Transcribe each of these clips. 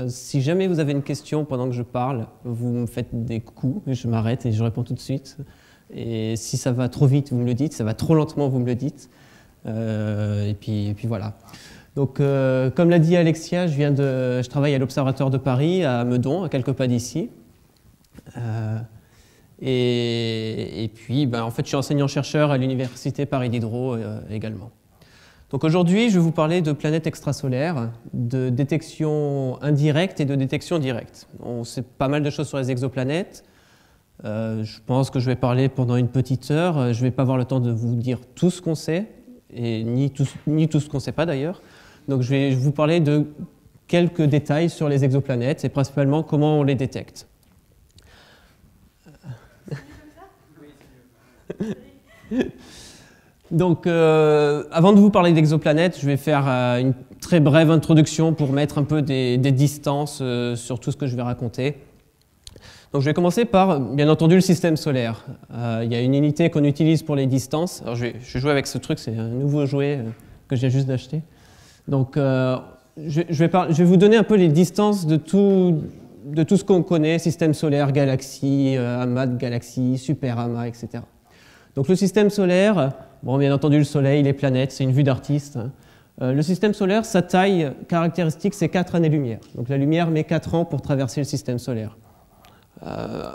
Si jamais vous avez une question pendant que je parle, vous me faites des coups, je m'arrête et je réponds tout de suite. Et si ça va trop vite, vous me le dites, ça va trop lentement, vous me le dites. Et puis voilà. Donc, comme l'a dit Alexia, je travaille à l'Observatoire de Paris, à Meudon, à quelques pas d'ici. Et puis, en fait, je suis enseignant-chercheur à l'Université Paris Diderot également. Donc aujourd'hui, je vais vous parler de planètes extrasolaires, de détection indirecte et de détection directe. On sait pas mal de choses sur les exoplanètes. Je pense que je vais parler pendant une petite heure. Je ne vais pas avoir le temps de vous dire tout ce qu'on sait, et ni tout ce qu'on ne sait pas d'ailleurs. Donc je vais vous parler de quelques détails sur les exoplanètes et principalement comment on les détecte. Donc, avant de vous parler d'exoplanètes, je vais faire une très brève introduction pour mettre un peu des distances sur tout ce que je vais raconter. Donc, je vais commencer par, bien entendu, le système solaire. Il y a une unité qu'on utilise pour les distances. Alors, je vais jouer avec ce truc, c'est un nouveau jouet que j'ai juste d'acheter. Donc, je vais vous donner un peu les distances de tout ce qu'on connaît, système solaire, galaxie, amas de galaxies, superamas, etc. Donc, le système solaire... Bon, bien entendu, le Soleil, les planètes, c'est une vue d'artiste. Le système solaire, sa taille caractéristique, c'est 4 années-lumière. Donc la lumière met 4 ans pour traverser le système solaire.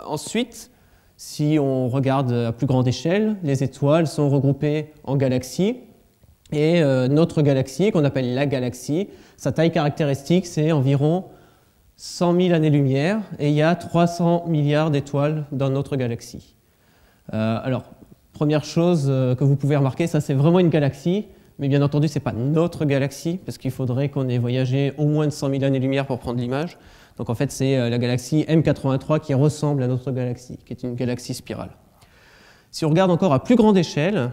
Ensuite, si on regarde à plus grande échelle, les étoiles sont regroupées en galaxies. Et notre galaxie, qu'on appelle la galaxie, sa taille caractéristique, c'est environ 100 000 années-lumière. Et il y a 300 milliards d'étoiles dans notre galaxie. Alors, première chose que vous pouvez remarquer, ça c'est vraiment une galaxie, mais bien entendu ce n'est pas notre galaxie, parce qu'il faudrait qu'on ait voyagé au moins de 100 000 années-lumière pour prendre l'image. Donc en fait c'est la galaxie M83 qui ressemble à notre galaxie, qui est une galaxie spirale. Si on regarde encore à plus grande échelle,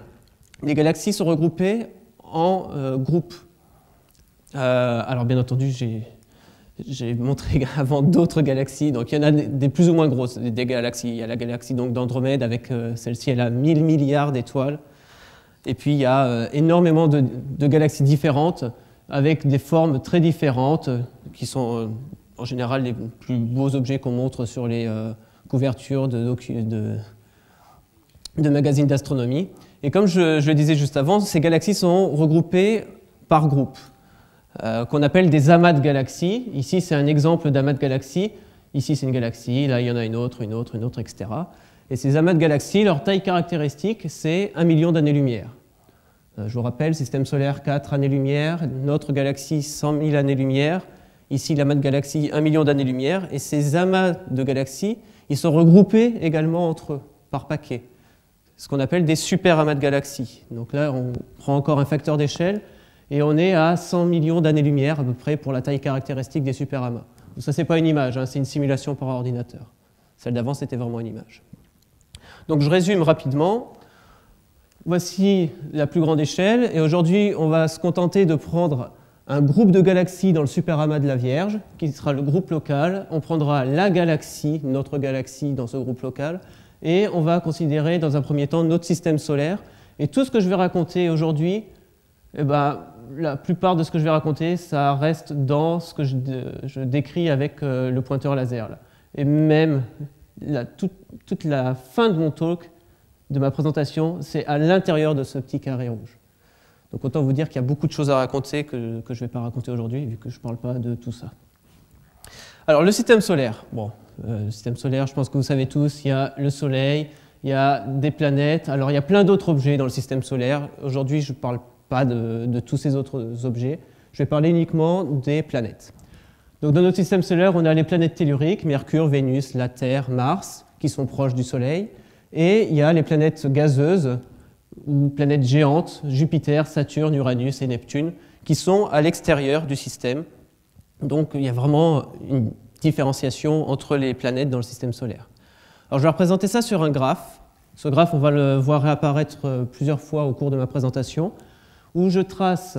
les galaxies sont regroupées en groupes. Alors bien entendu j'ai montré avant d'autres galaxies, donc il y en a des plus ou moins grosses, des galaxies. Il y a la galaxie d'Andromède, avec celle-ci, elle a 1000 milliards d'étoiles. Et puis il y a énormément de galaxies différentes, avec des formes très différentes, qui sont en général les plus beaux objets qu'on montre sur les couvertures de magazines d'astronomie. Et comme je le disais juste avant, ces galaxies sont regroupées par groupe. Qu'on appelle des amas de galaxies. Ici, c'est un exemple d'amas de galaxies. Ici, c'est une galaxie. Là, il y en a une autre, etc. Et ces amas de galaxies, leur taille caractéristique, c'est 1 million d'années-lumière. Je vous rappelle, système solaire, 4 années-lumière. Notre galaxie, 100 000 années-lumière. Ici, l'amas de galaxies, 1 million d'années-lumière. Et ces amas de galaxies, ils sont regroupés également entre eux, par paquets. Ce qu'on appelle des superamas de galaxies. Donc là, on prend encore un facteur d'échelle. Et on est à 100 millions d'années-lumière à peu près pour la taille caractéristique des superamas. Donc ça, ce n'est pas une image, hein, c'est une simulation par ordinateur. Celle d'avant, c'était vraiment une image. Donc je résume rapidement. Voici la plus grande échelle. Et aujourd'hui, on va se contenter de prendre un groupe de galaxies dans le superamas de la Vierge, qui sera le groupe local. On prendra la galaxie, notre galaxie, dans ce groupe local. Et on va considérer dans un premier temps notre système solaire. Et tout ce que je vais raconter aujourd'hui, la plupart de ce que je vais raconter, ça reste dans ce que je décris avec le pointeur laser. Là. Et même toute la fin de mon talk, de ma présentation, c'est à l'intérieur de ce petit carré rouge. Donc autant vous dire qu'il y a beaucoup de choses à raconter que je ne vais pas raconter aujourd'hui, vu que je ne parle pas de tout ça. Alors le système solaire. Bon, le système solaire, je pense que vous savez tous, il y a le Soleil, il y a des planètes. Alors il y a plein d'autres objets dans le système solaire. Aujourd'hui, je ne parle pas de tous ces autres objets. Je vais parler uniquement des planètes. Donc dans notre système solaire, on a les planètes telluriques, Mercure, Vénus, la Terre, Mars, qui sont proches du Soleil. Et il y a les planètes gazeuses, ou planètes géantes, Jupiter, Saturne, Uranus et Neptune, qui sont à l'extérieur du système. Donc il y a vraiment une différenciation entre les planètes dans le système solaire. Alors je vais représenter ça sur un graphe. Ce graphe, on va le voir réapparaître plusieurs fois au cours de ma présentation, où je trace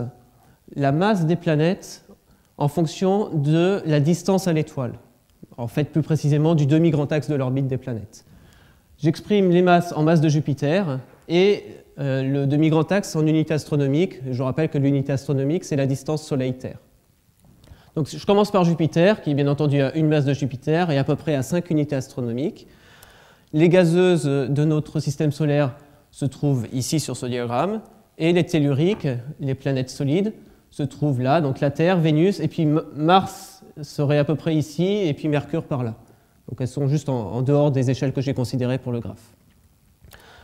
la masse des planètes en fonction de la distance à l'étoile, en fait plus précisément du demi-grand axe de l'orbite des planètes. J'exprime les masses en masse de Jupiter et le demi-grand axe en unité astronomique. Je rappelle que l'unité astronomique, c'est la distance Soleil-Terre. Donc je commence par Jupiter, qui est bien entendu à une masse de Jupiter et à peu près à 5 unités astronomiques. Les gazeuses de notre système solaire se trouvent ici sur ce diagramme, et les telluriques, les planètes solides, se trouvent là, donc la Terre, Vénus, et puis Mars serait à peu près ici, et puis Mercure par là. Donc elles sont juste en dehors des échelles que j'ai considérées pour le graphe.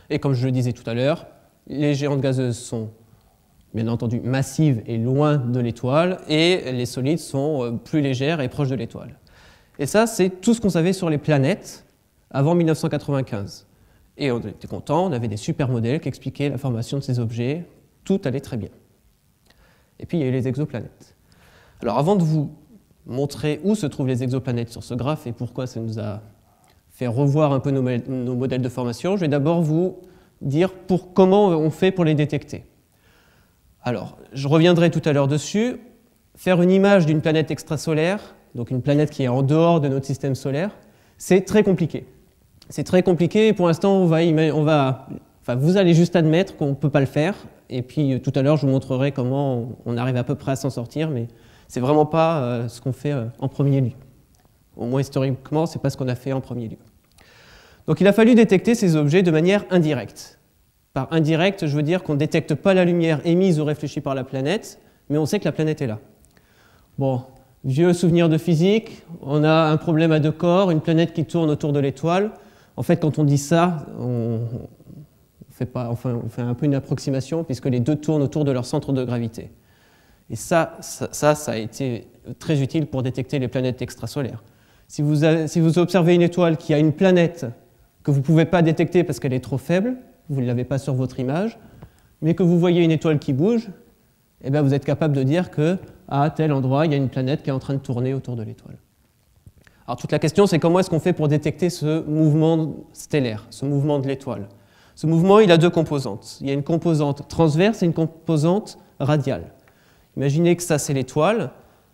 Et comme je le disais tout à l'heure, les géantes gazeuses sont bien entendu massives et loin de l'étoile, et les solides sont plus légères et proches de l'étoile. Et ça, c'est tout ce qu'on savait sur les planètes avant 1995. Et on était content, on avait des super modèles qui expliquaient la formation de ces objets, tout allait très bien. Et puis il y a eu les exoplanètes. Alors avant de vous montrer où se trouvent les exoplanètes sur ce graphe et pourquoi ça nous a fait revoir un peu nos modèles de formation, je vais d'abord vous dire comment on fait pour les détecter. Alors, je reviendrai tout à l'heure dessus. Faire une image d'une planète extrasolaire, donc une planète qui est en dehors de notre système solaire, c'est très compliqué. C'est très compliqué et pour l'instant, vous allez juste admettre qu'on ne peut pas le faire. Et puis tout à l'heure, je vous montrerai comment on arrive à peu près à s'en sortir, mais ce n'est vraiment pas ce qu'on fait en premier lieu. Au moins historiquement, ce n'est pas ce qu'on a fait en premier lieu. Donc il a fallu détecter ces objets de manière indirecte. Par indirect, je veux dire qu'on ne détecte pas la lumière émise ou réfléchie par la planète, mais on sait que la planète est là. Bon, vieux souvenir de physique, on a un problème à deux corps, une planète qui tourne autour de l'étoile. En fait, quand on dit ça, on fait un peu une approximation, puisque les deux tournent autour de leur centre de gravité. Et ça a été très utile pour détecter les planètes extrasolaires. Si vous observez une étoile qui a une planète que vous ne pouvez pas détecter parce qu'elle est trop faible, vous ne l'avez pas sur votre image, mais que vous voyez une étoile qui bouge, eh bien vous êtes capable de dire qu'à tel endroit, il y a une planète qui est en train de tourner autour de l'étoile. Alors toute la question, c'est comment est-ce qu'on fait pour détecter ce mouvement stellaire, ce mouvement de l'étoile. Ce mouvement, il a deux composantes. Il y a une composante transverse et une composante radiale. Imaginez que ça, c'est l'étoile,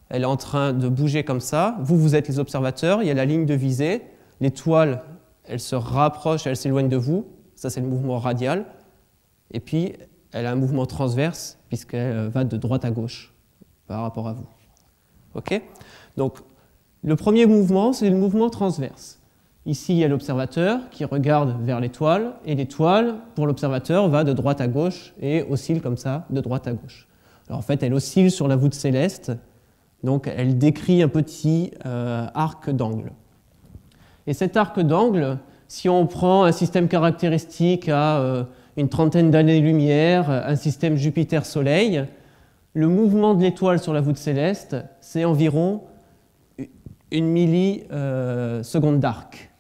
elle est en train de bouger comme ça, vous êtes les observateurs, il y a la ligne de visée, l'étoile, elle se rapproche, elle s'éloigne de vous, ça c'est le mouvement radial, et puis elle a un mouvement transverse puisqu'elle va de droite à gauche par rapport à vous. Ok ? Donc le premier mouvement, c'est le mouvement transverse. Ici, il y a l'observateur qui regarde vers l'étoile, et l'étoile, pour l'observateur, va de droite à gauche et oscille comme ça, de droite à gauche. Alors en fait, elle oscille sur la voûte céleste, donc elle décrit un petit arc d'angle. Et cet arc d'angle, si on prend un système caractéristique à une trentaine d'années-lumière, un système Jupiter-Soleil, le mouvement de l'étoile sur la voûte céleste, c'est environ une milliseconde d'arc.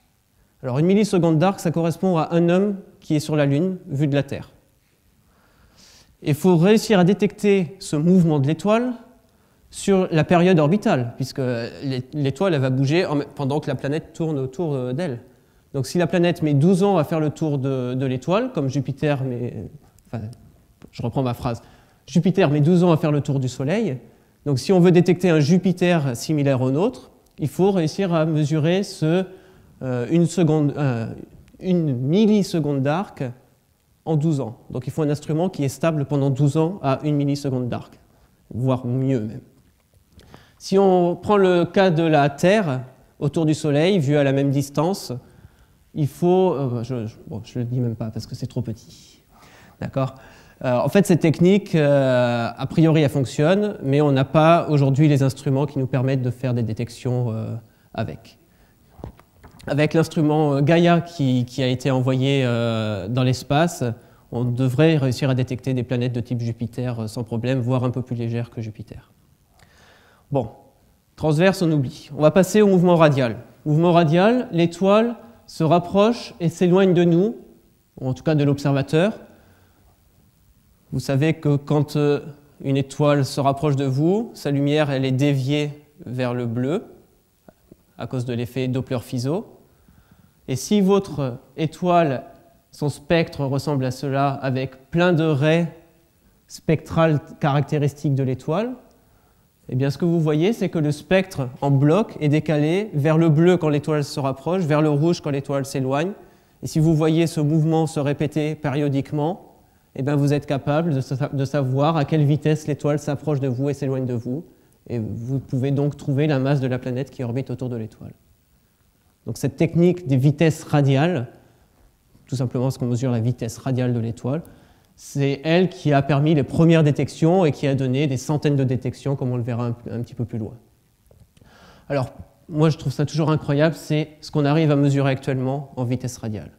Alors une milliseconde d'arc, ça correspond à un homme qui est sur la Lune, vu de la Terre. Il faut réussir à détecter ce mouvement de l'étoile sur la période orbitale, puisque l'étoile elle va bouger pendant que la planète tourne autour d'elle. Donc si la planète met 12 ans à faire le tour de l'étoile, comme Jupiter je reprends ma phrase, Jupiter met 12 ans à faire le tour du Soleil, donc si on veut détecter un Jupiter similaire au nôtre, il faut réussir à mesurer une milliseconde d'arc en 12 ans. Donc il faut un instrument qui est stable pendant 12 ans à une milliseconde d'arc, voire mieux même. Si on prend le cas de la Terre autour du Soleil, vu à la même distance, il faut... je ne le dis même pas parce que c'est trop petit. D'accord ? En fait, cette technique, a priori, elle fonctionne, mais on n'a pas aujourd'hui les instruments qui nous permettent de faire des détections avec. Avec l'instrument Gaia qui a été envoyé dans l'espace, on devrait réussir à détecter des planètes de type Jupiter sans problème, voire un peu plus légères que Jupiter. Bon, transverse, on oublie. On va passer au mouvement radial. Mouvement radial, l'étoile se rapproche et s'éloigne de nous, ou en tout cas de l'observateur. Vous savez que quand une étoile se rapproche de vous, sa lumière elle est déviée vers le bleu à cause de l'effet Doppler-Fizeau. Et si votre étoile, son spectre ressemble à cela avec plein de raies spectrales caractéristiques de l'étoile, eh bien ce que vous voyez, c'est que le spectre en bloc est décalé vers le bleu quand l'étoile se rapproche, vers le rouge quand l'étoile s'éloigne. Et si vous voyez ce mouvement se répéter périodiquement, eh bien vous êtes capable de savoir à quelle vitesse l'étoile s'approche de vous et s'éloigne de vous. et vous pouvez donc trouver la masse de la planète qui orbite autour de l'étoile. Donc cette technique des vitesses radiales, tout simplement parce qu'on mesure la vitesse radiale de l'étoile, c'est elle qui a permis les premières détections et qui a donné des centaines de détections, comme on le verra un petit peu plus loin. Alors, moi je trouve ça toujours incroyable, c'est ce qu'on arrive à mesurer actuellement en vitesse radiale.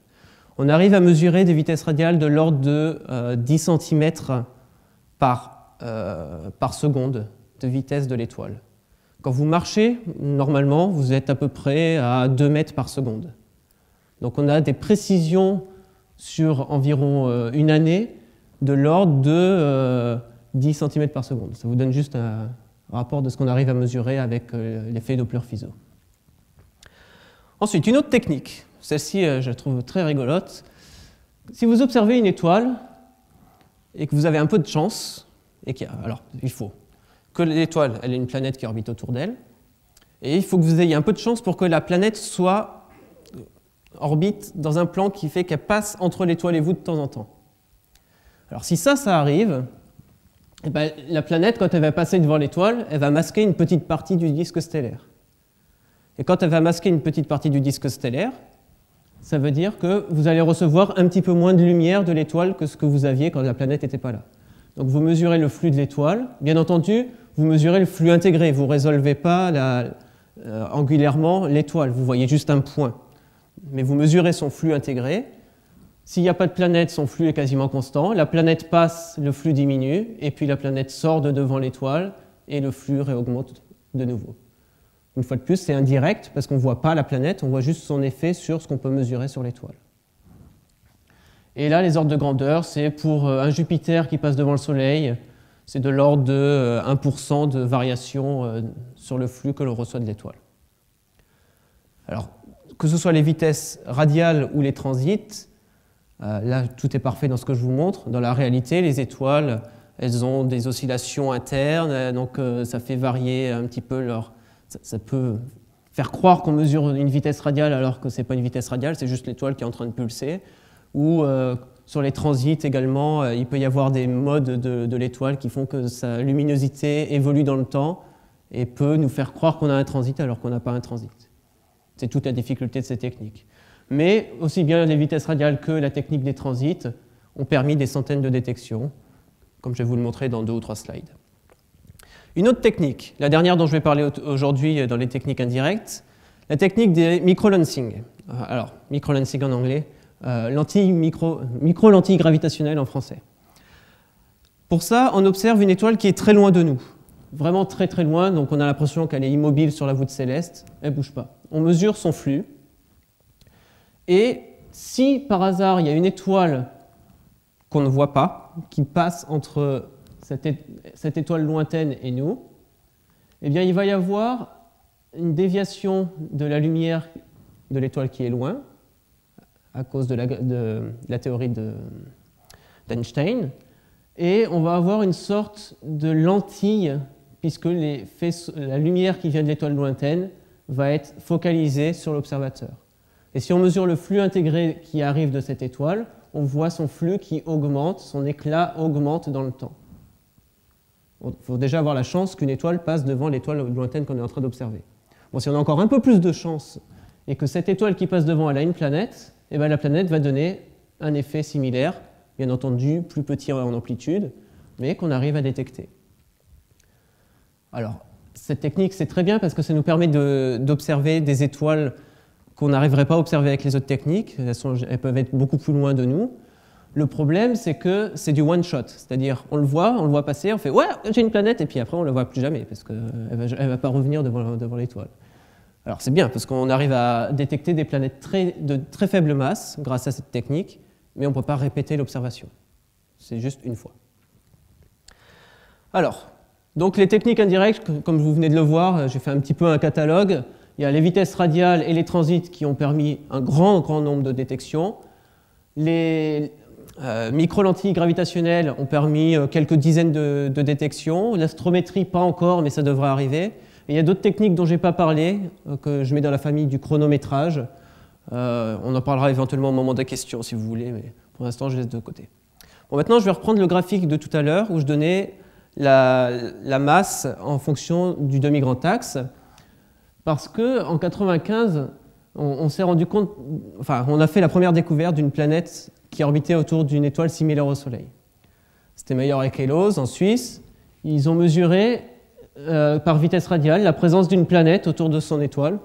On arrive à mesurer des vitesses radiales de l'ordre de 10 cm par seconde de vitesse de l'étoile. Quand vous marchez, normalement, vous êtes à peu près à 2 mètres par seconde. Donc on a des précisions sur environ une année de l'ordre de 10 cm par seconde. Ça vous donne juste un rapport de ce qu'on arrive à mesurer avec l'effet Doppler-Fizeau. Ensuite, une autre technique. Celle-ci, je la trouve très rigolote. Si vous observez une étoile et que vous avez un peu de chance, alors il faut que l'étoile ait une planète qui orbite autour d'elle, et il faut que vous ayez un peu de chance pour que la planète orbite dans un plan qui fait qu'elle passe entre l'étoile et vous de temps en temps. Alors si ça arrive, eh bien, la planète, quand elle va passer devant l'étoile, elle va masquer une petite partie du disque stellaire. Et quand elle va masquer une petite partie du disque stellaire, ça veut dire que vous allez recevoir un petit peu moins de lumière de l'étoile que ce que vous aviez quand la planète n'était pas là. Donc vous mesurez le flux de l'étoile. Bien entendu, vous mesurez le flux intégré. Vous ne résolvez pas angulairement l'étoile. Vous voyez juste un point. Mais vous mesurez son flux intégré. S'il n'y a pas de planète, son flux est quasiment constant. La planète passe, le flux diminue. Et puis la planète sort de devant l'étoile et le flux réaugmente de nouveau. Une fois de plus, c'est indirect parce qu'on ne voit pas la planète. On voit juste son effet sur ce qu'on peut mesurer sur l'étoile. Et là, les ordres de grandeur, c'est pour un Jupiter qui passe devant le Soleil, c'est de l'ordre de 1% de variation sur le flux que l'on reçoit de l'étoile. Alors, que ce soit les vitesses radiales ou les transits, là, tout est parfait dans ce que je vous montre. Dans la réalité, les étoiles, elles ont des oscillations internes, donc ça fait varier un petit peu ça peut faire croire qu'on mesure une vitesse radiale alors que ce n'est pas une vitesse radiale, c'est juste l'étoile qui est en train de pulser. Ou sur les transits également, il peut y avoir des modes de l'étoile qui font que sa luminosité évolue dans le temps et peut nous faire croire qu'on a un transit alors qu'on n'a pas un transit. C'est toute la difficulté de ces techniques. Mais aussi bien les vitesses radiales que la technique des transits ont permis des centaines de détections, comme je vais vous le montrer dans 2 ou 3 slides. Une autre technique, la dernière dont je vais parler aujourd'hui dans les techniques indirectes, la technique des microlensing. Alors, microlensing en anglais, micro-lentille gravitationnelle en français. Pour ça, on observe une étoile qui est très loin de nous, vraiment très très loin, donc on a l'impression qu'elle est immobile sur la voûte céleste, elle ne bouge pas. On mesure son flux, et si par hasard il y a une étoile qu'on ne voit pas, qui passe entre cette étoile lointaine et nous, eh bien il va y avoir une déviation de la lumière de l'étoile qui est loin, à cause de la théorie d'Einstein, et on va avoir une sorte de lentille, puisque la lumière qui vient de l'étoile lointaine va être focalisée sur l'observateur. Et si on mesure le flux intégré qui arrive de cette étoile, on voit son flux qui augmente, son éclat augmente dans le temps. Il faut déjà avoir la chance qu'une étoile passe devant l'étoile lointaine qu'on est en train d'observer. Bon, si on a encore un peu plus de chance, et que cette étoile qui passe devant elle a une planète, et bien la planète va donner un effet similaire, bien entendu plus petit en amplitude, mais qu'on arrive à détecter. Alors, cette technique, c'est très bien parce que ça nous permet d'observer des étoiles qu'on n'arriverait pas à observer avec les autres techniques. Elles peuvent être beaucoup plus loin de nous. Le problème, c'est que c'est du one-shot, c'est-à-dire on le voit passer, on fait « ouais, j'ai une planète », et puis après on ne la voit plus jamais parce qu'elle ne va pas revenir devant l'étoile. Alors c'est bien parce qu'on arrive à détecter des planètes de très faible masse grâce à cette technique, mais on ne peut pas répéter l'observation. C'est juste une fois. Alors, donc les techniques indirectes, comme vous venez de le voir, j'ai fait un petit peu un catalogue. Il y a les vitesses radiales et les transits qui ont permis un grand nombre de détections. Les micro-lentilles gravitationnelles ont permis quelques dizaines de détections. L'astrométrie, pas encore, mais ça devrait arriver. Et il y a d'autres techniques dont je n'ai pas parlé, que je mets dans la famille du chronométrage. On en parlera éventuellement au moment des questions, si vous voulez, mais pour l'instant, je laisse de côté. Bon, maintenant, je vais reprendre le graphique de tout à l'heure, où je donnais la masse en fonction du demi-grand axe, parce qu'en 1995, on s'est rendu compte, enfin, on a fait la première découverte d'une planète qui orbitait autour d'une étoile similaire au Soleil. C'était Meyer et Kelos en Suisse. Ils ont mesuré par vitesse radiale la présence d'une planète autour de son étoile.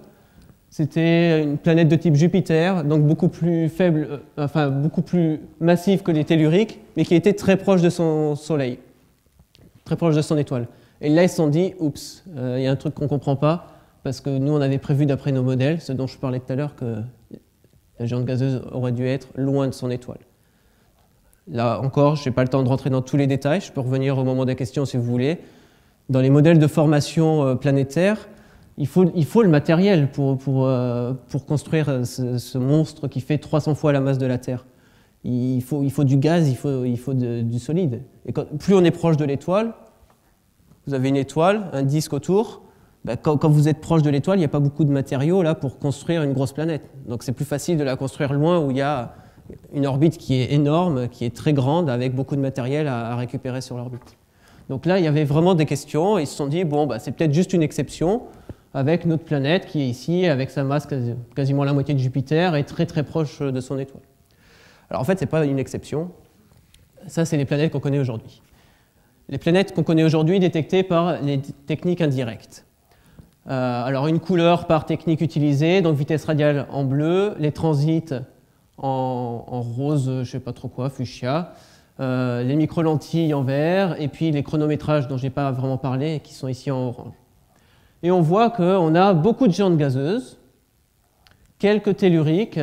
C'était une planète de type Jupiter, donc beaucoup plus faible, enfin beaucoup plus massive que les telluriques, mais qui était très proche de son Soleil, très proche de son étoile. Et là, ils se sont dit, oups, il y a un truc qu'on ne comprend pas, parce que nous, on avait prévu d'après nos modèles, ce dont je parlais tout à l'heure, que la géante gazeuse aurait dû être loin de son étoile. Là encore, je n'ai pas le temps de rentrer dans tous les détails, je peux revenir au moment des questions si vous voulez. Dans les modèles de formation planétaire, il faut le matériel pour construire ce monstre qui fait 300 fois la masse de la Terre. Il faut du gaz, il faut du solide. Et plus on est proche de l'étoile, vous avez une étoile, un disque autour, ben quand vous êtes proche de l'étoile, il n'y a pas beaucoup de matériaux là, pour construire une grosse planète. Donc c'est plus facile de la construire loin où il y a une orbite qui est énorme, qui est très grande, avec beaucoup de matériel à récupérer sur l'orbite. Donc là, il y avait vraiment des questions, et ils se sont dit, bon, bah, c'est peut-être juste une exception, avec notre planète qui est ici, avec sa masse quasiment la moitié de Jupiter, et très très proche de son étoile. Alors en fait, ce n'est pas une exception, ça c'est les planètes qu'on connaît aujourd'hui. Les planètes qu'on connaît aujourd'hui détectées par les techniques indirectes. Alors une couleur par technique utilisée, donc vitesse radiale en bleu, les transits en rose, je ne sais pas trop quoi, fuchsia, les micro-lentilles en vert, et puis les chronométrages dont je n'ai pas vraiment parlé, qui sont ici en orange. Et on voit qu'on a beaucoup de géantes gazeuses, quelques telluriques,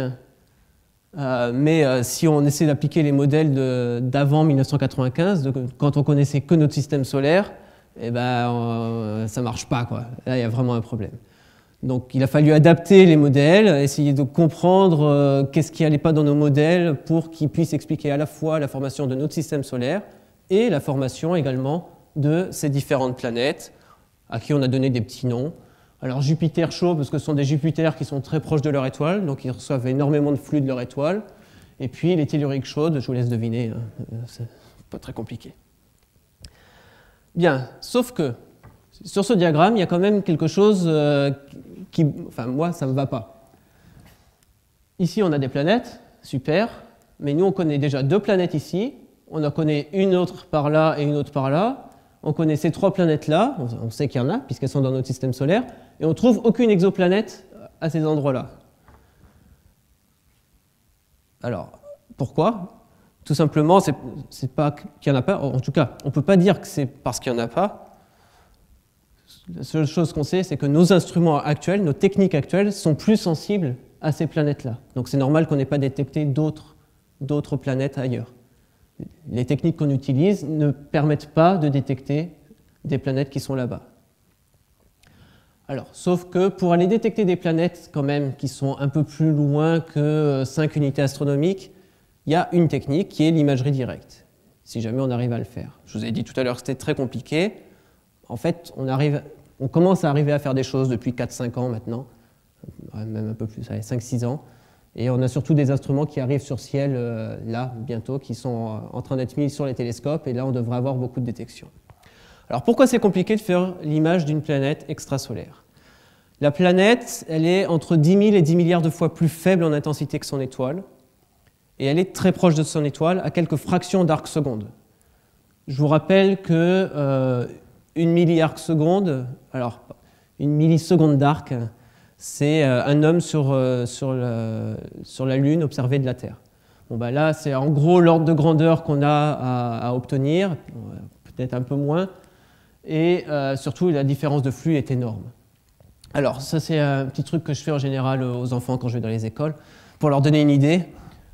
mais si on essaie d'appliquer les modèles d'avant 1995, quand on connaissait que notre système solaire, eh ben, ça ne marche pas, quoi. Là, il y a vraiment un problème. Donc il a fallu adapter les modèles, essayer de comprendre qu'est-ce qui n'allait pas dans nos modèles pour qu'ils puissent expliquer à la fois la formation de notre système solaire et la formation également de ces différentes planètes à qui on a donné des petits noms. Alors Jupiter chaud parce que ce sont des Jupiters qui sont très proches de leur étoile, donc ils reçoivent énormément de flux de leur étoile. Et puis les telluriques chaudes, je vous laisse deviner, c'est pas très compliqué. Bien, sauf que sur ce diagramme, il y a quand même quelque chose qui, enfin moi, ça ne me va pas. Ici, on a des planètes, super, mais nous, on connaît déjà 2 planètes ici, on en connaît une autre par là et une autre par là, on connaît ces 3 planètes-là, on sait qu'il y en a, puisqu'elles sont dans notre système solaire, et on ne trouve aucune exoplanète à ces endroits-là. Alors, pourquoi? Tout simplement, c'est pas qu'il n'y en a pas, en tout cas, on ne peut pas dire que c'est parce qu'il n'y en a pas. La seule chose qu'on sait, c'est que nos instruments actuels, nos techniques actuelles, sont plus sensibles à ces planètes-là. Donc c'est normal qu'on n'ait pas détecté d'autres planètes ailleurs. Les techniques qu'on utilise ne permettent pas de détecter des planètes qui sont là-bas. Alors, sauf que pour aller détecter des planètes quand même qui sont un peu plus loin que 5 unités astronomiques, il y a une technique qui est l'imagerie directe, si jamais on arrive à le faire. Je vous ai dit tout à l'heure que c'était très compliqué. En fait, on commence à arriver à faire des choses depuis 4-5 ans maintenant, même un peu plus, 5-6 ans. Et on a surtout des instruments qui arrivent sur ciel, là, bientôt, qui sont en train d'être mis sur les télescopes, et là, on devrait avoir beaucoup de détections. Alors, pourquoi c'est compliqué de faire l'image d'une planète extrasolaire? La planète, elle est entre 10 000 et 10 milliards de fois plus faible en intensité que son étoile, et elle est très proche de son étoile, à quelques fractions d'arc seconde. Je vous rappelle que une milliarc seconde, alors une milliseconde d'arc, c'est un homme sur la Lune observé de la Terre. Bon, ben là, c'est en gros l'ordre de grandeur qu'on a à obtenir, peut-être un peu moins, et surtout la différence de flux est énorme. Alors, ça c'est un petit truc que je fais en général aux enfants quand je vais dans les écoles, pour leur donner une idée.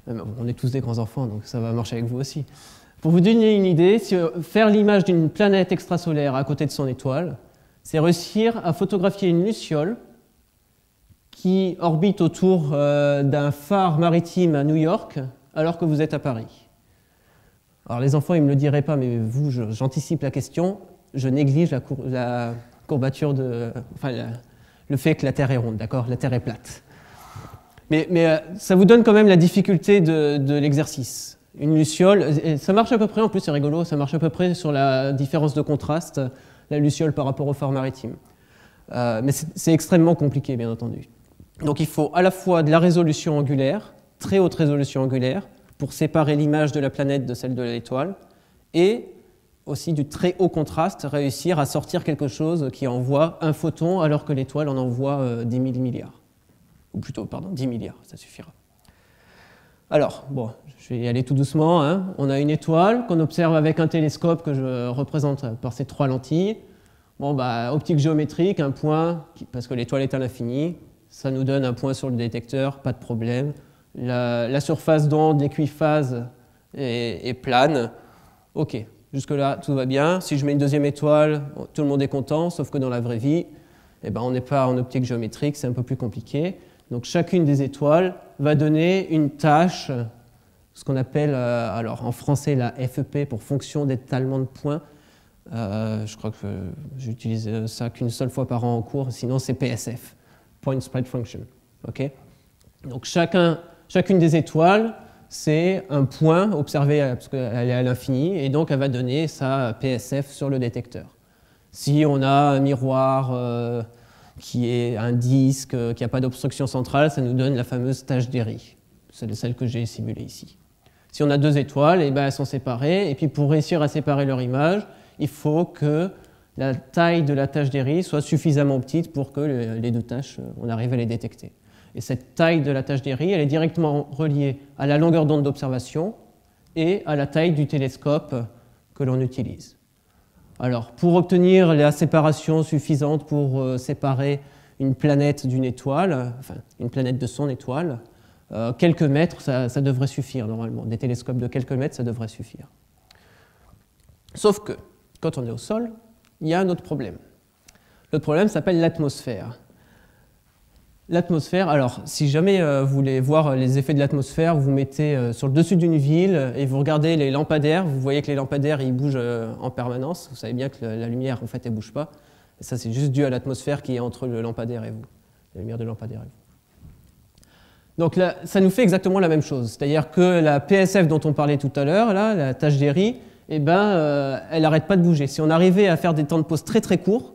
On est tous des grands enfants, donc ça va marcher avec vous aussi. Pour vous donner une idée, faire l'image d'une planète extrasolaire à côté de son étoile, c'est réussir à photographier une luciole qui orbite autour d'un phare maritime à New York alors que vous êtes à Paris. Alors les enfants, ils ne me le diraient pas, mais vous, j'anticipe la question, je néglige la courbature le fait que la Terre est ronde, d'accord? La Terre est plate. Mais ça vous donne quand même la difficulté de l'exercice. Une luciole, et ça marche à peu près, en plus c'est rigolo, ça marche à peu près sur la différence de contraste, la luciole par rapport au phare maritime. Mais c'est extrêmement compliqué, bien entendu. Donc il faut à la fois de la résolution angulaire, très haute résolution angulaire, pour séparer l'image de la planète de celle de l'étoile, et aussi du très haut contraste, réussir à sortir quelque chose qui envoie un photon alors que l'étoile en envoie 10 000 milliards. Ou plutôt, pardon, 10 milliards, ça suffira. Alors, bon, je vais y aller tout doucement, hein. On a une étoile qu'on observe avec un télescope que je représente par ces 3 lentilles. Bon, bah, optique géométrique, un point, parce que l'étoile est à l'infini, ça nous donne un point sur le détecteur, pas de problème. La surface d'onde, l'équiphase est plane. Ok, jusque-là, tout va bien. Si je mets une deuxième étoile, tout le monde est content, sauf que dans la vraie vie, eh ben, on n'est pas en optique géométrique, c'est un peu plus compliqué. Donc chacune des étoiles va donner une tâche, ce qu'on appelle, alors en français, la FEP pour fonction d'étalement de points. Je crois que j'utilise ça qu'une seule fois par an en cours, sinon c'est PSF, Point Spread Function. Okay, donc chacune des étoiles, c'est un point observé parce qu'elle est à l'infini, et donc elle va donner sa PSF sur le détecteur. Si on a un miroir qui est un disque, qui n'a pas d'obstruction centrale, ça nous donne la fameuse tâche d'Airy. C'est celle que j'ai simulée ici. Si on a 2 étoiles, eh ben, elles sont séparées, et puis pour réussir à séparer leur image, il faut que la taille de la tâche d'Airy soit suffisamment petite pour que les 2 tâches, on arrive à les détecter. Et cette taille de la tâche d'Airy, elle est directement reliée à la longueur d'onde d'observation et à la taille du télescope que l'on utilise. Alors, pour obtenir la séparation suffisante pour séparer une planète d'une étoile, enfin une planète de son étoile, quelques mètres, ça devrait suffire normalement. Des télescopes de quelques mètres, ça devrait suffire. Sauf que, quand on est au sol, il y a un autre problème. L'autre problème s'appelle l'atmosphère. L'atmosphère, alors si jamais vous voulez voir les effets de l'atmosphère, vous mettez sur le dessus d'une ville et vous regardez les lampadaires, vous voyez que les lampadaires ils bougent en permanence, vous savez bien que la lumière en fait elle ne bouge pas, et ça c'est juste dû à l'atmosphère qui est entre le lampadaire et vous, la lumière de lampadaire et vous. Donc là, ça nous fait exactement la même chose, c'est-à-dire que la PSF dont on parlait tout à l'heure, là, la tâche d'Airy, eh ben, elle n'arrête pas de bouger. Si on arrivait à faire des temps de pause très très courts,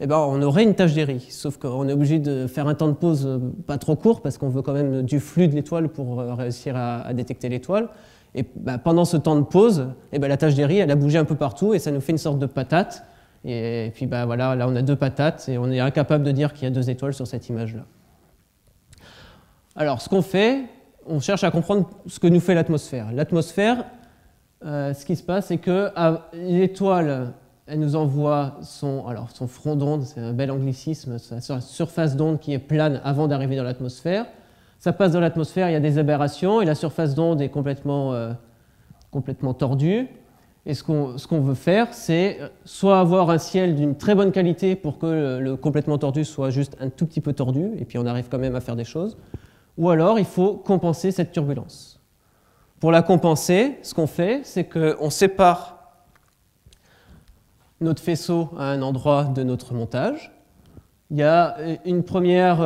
eh ben, on aurait une tâche d'Airy, sauf qu'on est obligé de faire un temps de pause pas trop court parce qu'on veut quand même du flux de l'étoile pour réussir à détecter l'étoile. Et ben, pendant ce temps de pause, eh ben, la tâche d'Airy, elle a bougé un peu partout et ça nous fait une sorte de patate. Et puis ben, voilà, là on a 2 patates et on est incapable de dire qu'il y a 2 étoiles sur cette image-là. Alors ce qu'on fait, on cherche à comprendre ce que nous fait l'atmosphère. L'atmosphère, ce qui se passe, c'est que l'étoile, elle nous envoie son front d'onde, c'est un bel anglicisme, sa surface d'onde qui est plane avant d'arriver dans l'atmosphère. Ça passe dans l'atmosphère, il y a des aberrations et la surface d'onde est complètement tordue. Et ce qu'on veut faire, c'est soit avoir un ciel d'une très bonne qualité pour que le complètement tordu soit juste un tout petit peu tordu, et puis on arrive quand même à faire des choses, ou alors il faut compenser cette turbulence. Pour la compenser, ce qu'on fait, c'est qu'on sépare notre faisceau à un endroit de notre montage. Il y a une première,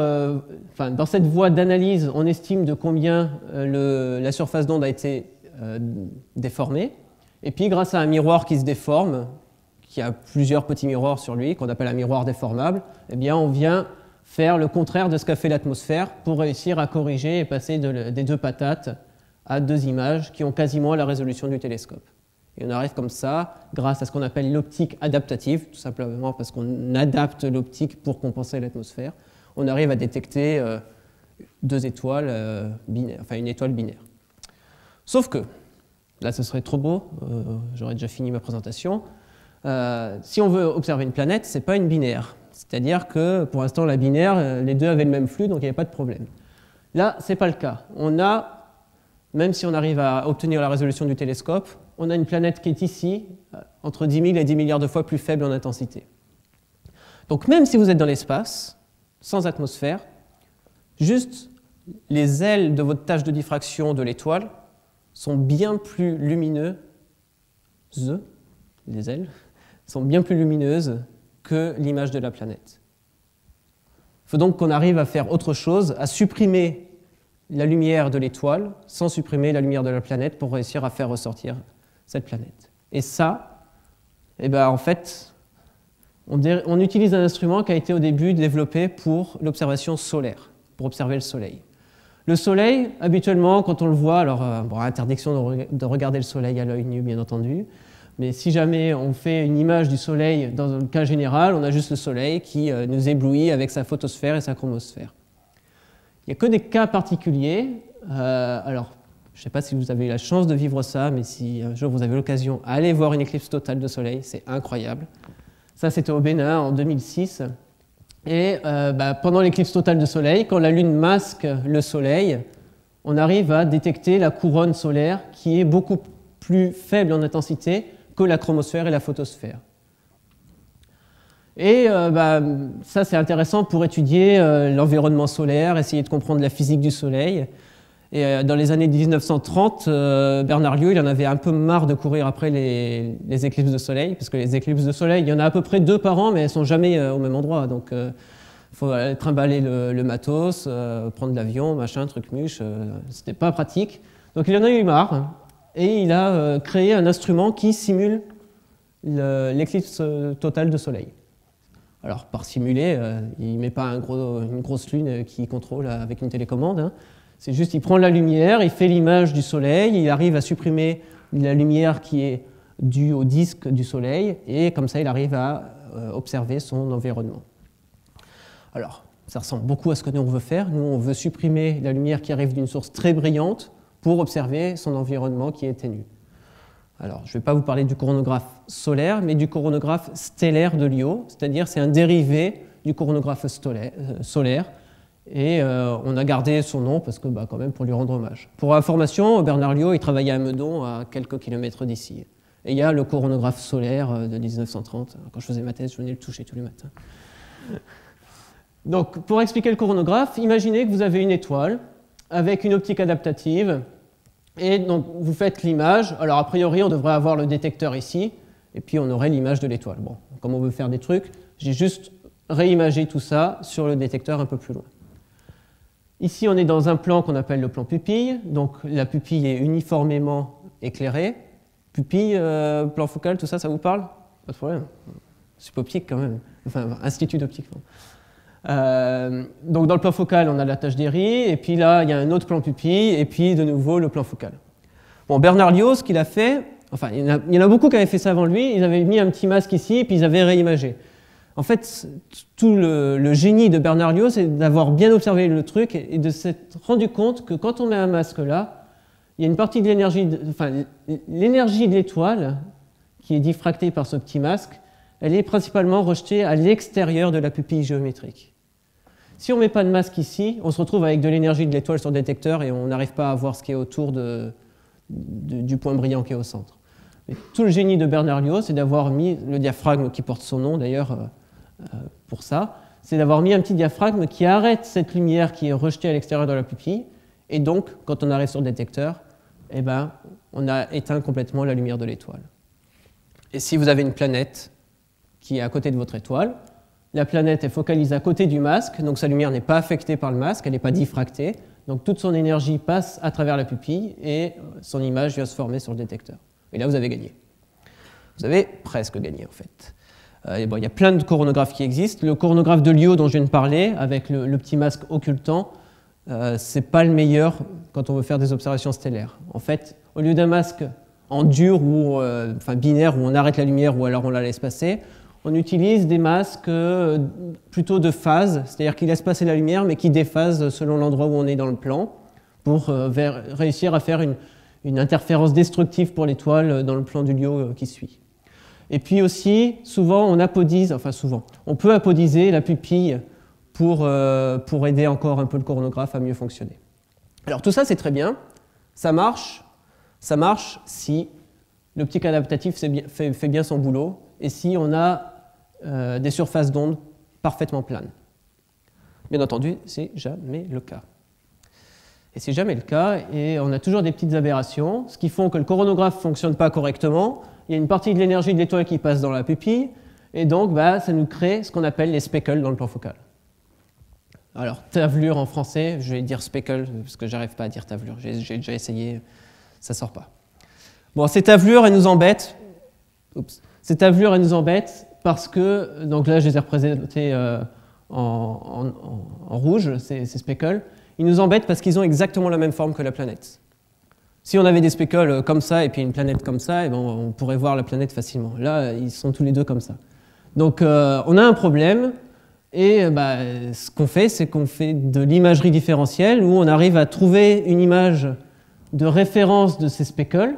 dans cette voie d'analyse, on estime de combien la surface d'onde a été déformée. Et puis, grâce à un miroir qui se déforme, qui a plusieurs petits miroirs sur lui, qu'on appelle un miroir déformable, eh bien, on vient faire le contraire de ce qu'a fait l'atmosphère pour réussir à corriger et passer des 2 patates à 2 images qui ont quasiment la résolution du télescope. Et on arrive comme ça, grâce à ce qu'on appelle l'optique adaptative, tout simplement parce qu'on adapte l'optique pour compenser l'atmosphère, on arrive à détecter 2 étoiles binaires, enfin une étoile binaire. Sauf que, là ce serait trop beau, j'aurais déjà fini ma présentation, si on veut observer une planète, ce n'est pas une binaire. C'est-à-dire que pour l'instant la binaire, les 2 avaient le même flux, donc il n'y avait pas de problème. Là, ce n'est pas le cas. On a, même si on arrive à obtenir la résolution du télescope, on a une planète qui est ici, entre 10 000 et 10 milliards de fois plus faible en intensité. Donc même si vous êtes dans l'espace, sans atmosphère, juste les ailes de votre tâche de diffraction de l'étoile sont bien plus lumineuses, les ailes, sont bien plus lumineuses que l'image de la planète. Il faut donc qu'on arrive à faire autre chose, à supprimer la lumière de l'étoile sans supprimer la lumière de la planète pour réussir à faire ressortir cette planète. Et ça, eh ben, en fait, on utilise un instrument qui a été au début développé pour l'observation solaire, pour observer le Soleil. Le Soleil, habituellement, quand on le voit, alors bon, interdiction de regarder le Soleil à l'œil nu, bien entendu, mais si jamais on fait une image du Soleil dans le cas général, on a juste le Soleil qui nous éblouit avec sa photosphère et sa chromosphère. Il n'y a que des cas particuliers. Alors, je ne sais pas si vous avez eu la chance de vivre ça, mais si un jour vous avez l'occasion, allez voir une éclipse totale de Soleil, c'est incroyable. Ça, c'était au Bénin en 2006. Et pendant l'éclipse totale de Soleil, quand la Lune masque le Soleil, on arrive à détecter la couronne solaire qui est beaucoup plus faible en intensité que la chromosphère et la photosphère. Et ça, c'est intéressant pour étudier l'environnement solaire, essayer de comprendre la physique du Soleil. Et dans les années 1930, Bernard Liu, il en avait un peu marre de courir après les éclipses de Soleil, parce que les éclipses de Soleil, il y en a à peu près 2 par an, mais elles ne sont jamais au même endroit. Donc, il faut trimballer le matos, prendre l'avion, machin, truc muche. C'était pas pratique. Donc, il en a eu marre. Et il a créé un instrument qui simule l'éclipse totale de Soleil. Alors, par simuler, il ne met pas une grosse lune qui contrôle avec une télécommande. Hein. C'est juste, il prend la lumière, il fait l'image du Soleil, il arrive à supprimer la lumière qui est due au disque du Soleil, et comme ça, il arrive à observer son environnement. Alors, ça ressemble beaucoup à ce que nous, on veut faire. Nous, on veut supprimer la lumière qui arrive d'une source très brillante pour observer son environnement qui est ténu. Alors, je ne vais pas vous parler du coronographe solaire, mais du coronographe stellaire de Liu, c'est-à-dire c'est un dérivé du coronographe solaire, et on a gardé son nom parce que, quand même, pour lui rendre hommage. Pour information, Bernard Liu, il travaillait à Meudon, à quelques kilomètres d'ici. Et il y a le coronographe solaire de 1930. Quand je faisais ma thèse, je venais le toucher tous les matins. Donc, pour expliquer le coronographe, imaginez que vous avez une étoile avec une optique adaptative. Et donc, vous faites l'image. Alors, a priori, on devrait avoir le détecteur ici, et puis on aurait l'image de l'étoile. Bon, comme on veut faire des trucs, j'ai juste réimagé tout ça sur le détecteur un peu plus loin. Ici, on est dans un plan qu'on appelle le plan pupille. Donc, la pupille est uniformément éclairée. Pupille, plan focal, tout ça, ça vous parle? Pas de problème. C'est optique quand même. Enfin, institut d'optique. Donc dans le plan focal, on a la tache d'Airy, et puis là, il y a un autre plan pupille, et puis de nouveau le plan focal. Bon, Bernard Liu, ce qu'il a fait, enfin, il y en a beaucoup qui avaient fait ça avant lui, ils avaient mis un petit masque ici, et puis ils avaient réimagé. En fait, tout le génie de Bernard Liu, c'est d'avoir bien observé le truc et de s'être rendu compte que quand on met un masque là, il y a une partie de l'énergie, l'énergie de l'étoile, qui est diffractée par ce petit masque, elle est principalement rejetée à l'extérieur de la pupille géométrique. Si on ne met pas de masque ici, on se retrouve avec de l'énergie de l'étoile sur le détecteur et on n'arrive pas à voir ce qui est autour du point brillant qui est au centre. Mais tout le génie de Bernard Liu, c'est d'avoir mis le diaphragme qui porte son nom d'ailleurs pour ça, c'est d'avoir mis un petit diaphragme qui arrête cette lumière qui est rejetée à l'extérieur de la pupille, et donc quand on arrive sur le détecteur, eh ben, on a éteint complètement la lumière de l'étoile. Et si vous avez une planète qui est à côté de votre étoile, la planète est focalisée à côté du masque, donc sa lumière n'est pas affectée par le masque, elle n'est pas diffractée, donc toute son énergie passe à travers la pupille et son image vient se former sur le détecteur. Et là, vous avez gagné. Vous avez presque gagné, en fait. Il y a plein de coronographes qui existent. Le coronographe de Liu dont je viens de parler, avec le petit masque occultant, c'est pas le meilleur quand on veut faire des observations stellaires. En fait, au lieu d'un masque en dur ou binaire où on arrête la lumière ou alors on la laisse passer, on utilise des masques plutôt de phase, c'est-à-dire qui laissent passer la lumière mais qui déphasent selon l'endroit où on est dans le plan pour réussir à faire une interférence destructive pour l'étoile dans le plan du Liu qui suit. Et puis aussi, souvent on apodise, on peut apodiser la pupille pour aider encore un peu le coronographe à mieux fonctionner. Alors tout ça c'est très bien, ça marche si l'optique adaptative fait bien son boulot et si on a des surfaces d'onde parfaitement planes. Bien entendu, c'est jamais le cas. Et c'est jamais le cas, et on a toujours des petites aberrations, ce qui font que le coronographe ne fonctionne pas correctement, il y a une partie de l'énergie de l'étoile qui passe dans la pupille, et donc ça nous crée ce qu'on appelle les speckles dans le plan focal. Alors, tavelure en français, je vais dire speckle, parce que j'arrive pas à dire tavelure. J'ai déjà essayé, ça sort pas. Bon, ces tavelures, elles nous embêtent. Oups. Ces tavelures, elles nous embêtent parce que, donc là, je les ai représentées en rouge, ces speckles. Ils nous embêtent parce qu'ils ont exactement la même forme que la planète. Si on avait des speckles comme ça et puis une planète comme ça, eh ben, on pourrait voir la planète facilement. Là, ils sont tous les deux comme ça. Donc, on a un problème. Et ce qu'on fait, c'est qu'on fait de l'imagerie différentielle où on arrive à trouver une image de référence de ces speckles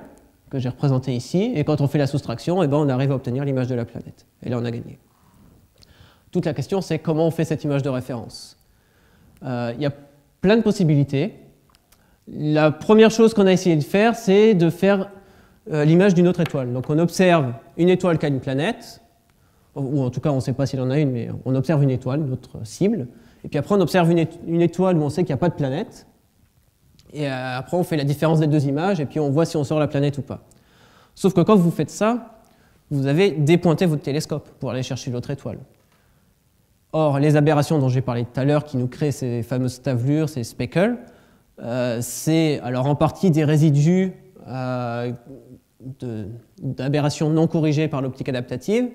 que j'ai représentés ici. Et quand on fait la soustraction, eh ben, on arrive à obtenir l'image de la planète. Et là, on a gagné. Toute la question, c'est comment on fait cette image de référence. Il y a plein de possibilités. La première chose qu'on a essayé de faire, c'est de faire l'image d'une autre étoile. Donc on observe une étoile qui a une planète, ou en tout cas on ne sait pas s'il en a une, mais on observe une étoile, notre cible, et puis après on observe une étoile où on sait qu'il n'y a pas de planète, et après on fait la différence des deux images, et puis on voit si on sort la planète ou pas. Sauf que quand vous faites ça, vous avez dépointé votre télescope pour aller chercher l'autre étoile. Or, les aberrations dont j'ai parlé tout à l'heure, qui nous créent ces fameuses tavelures, ces speckles, c'est alors en partie des résidus d'aberrations non corrigées par l'optique adaptative,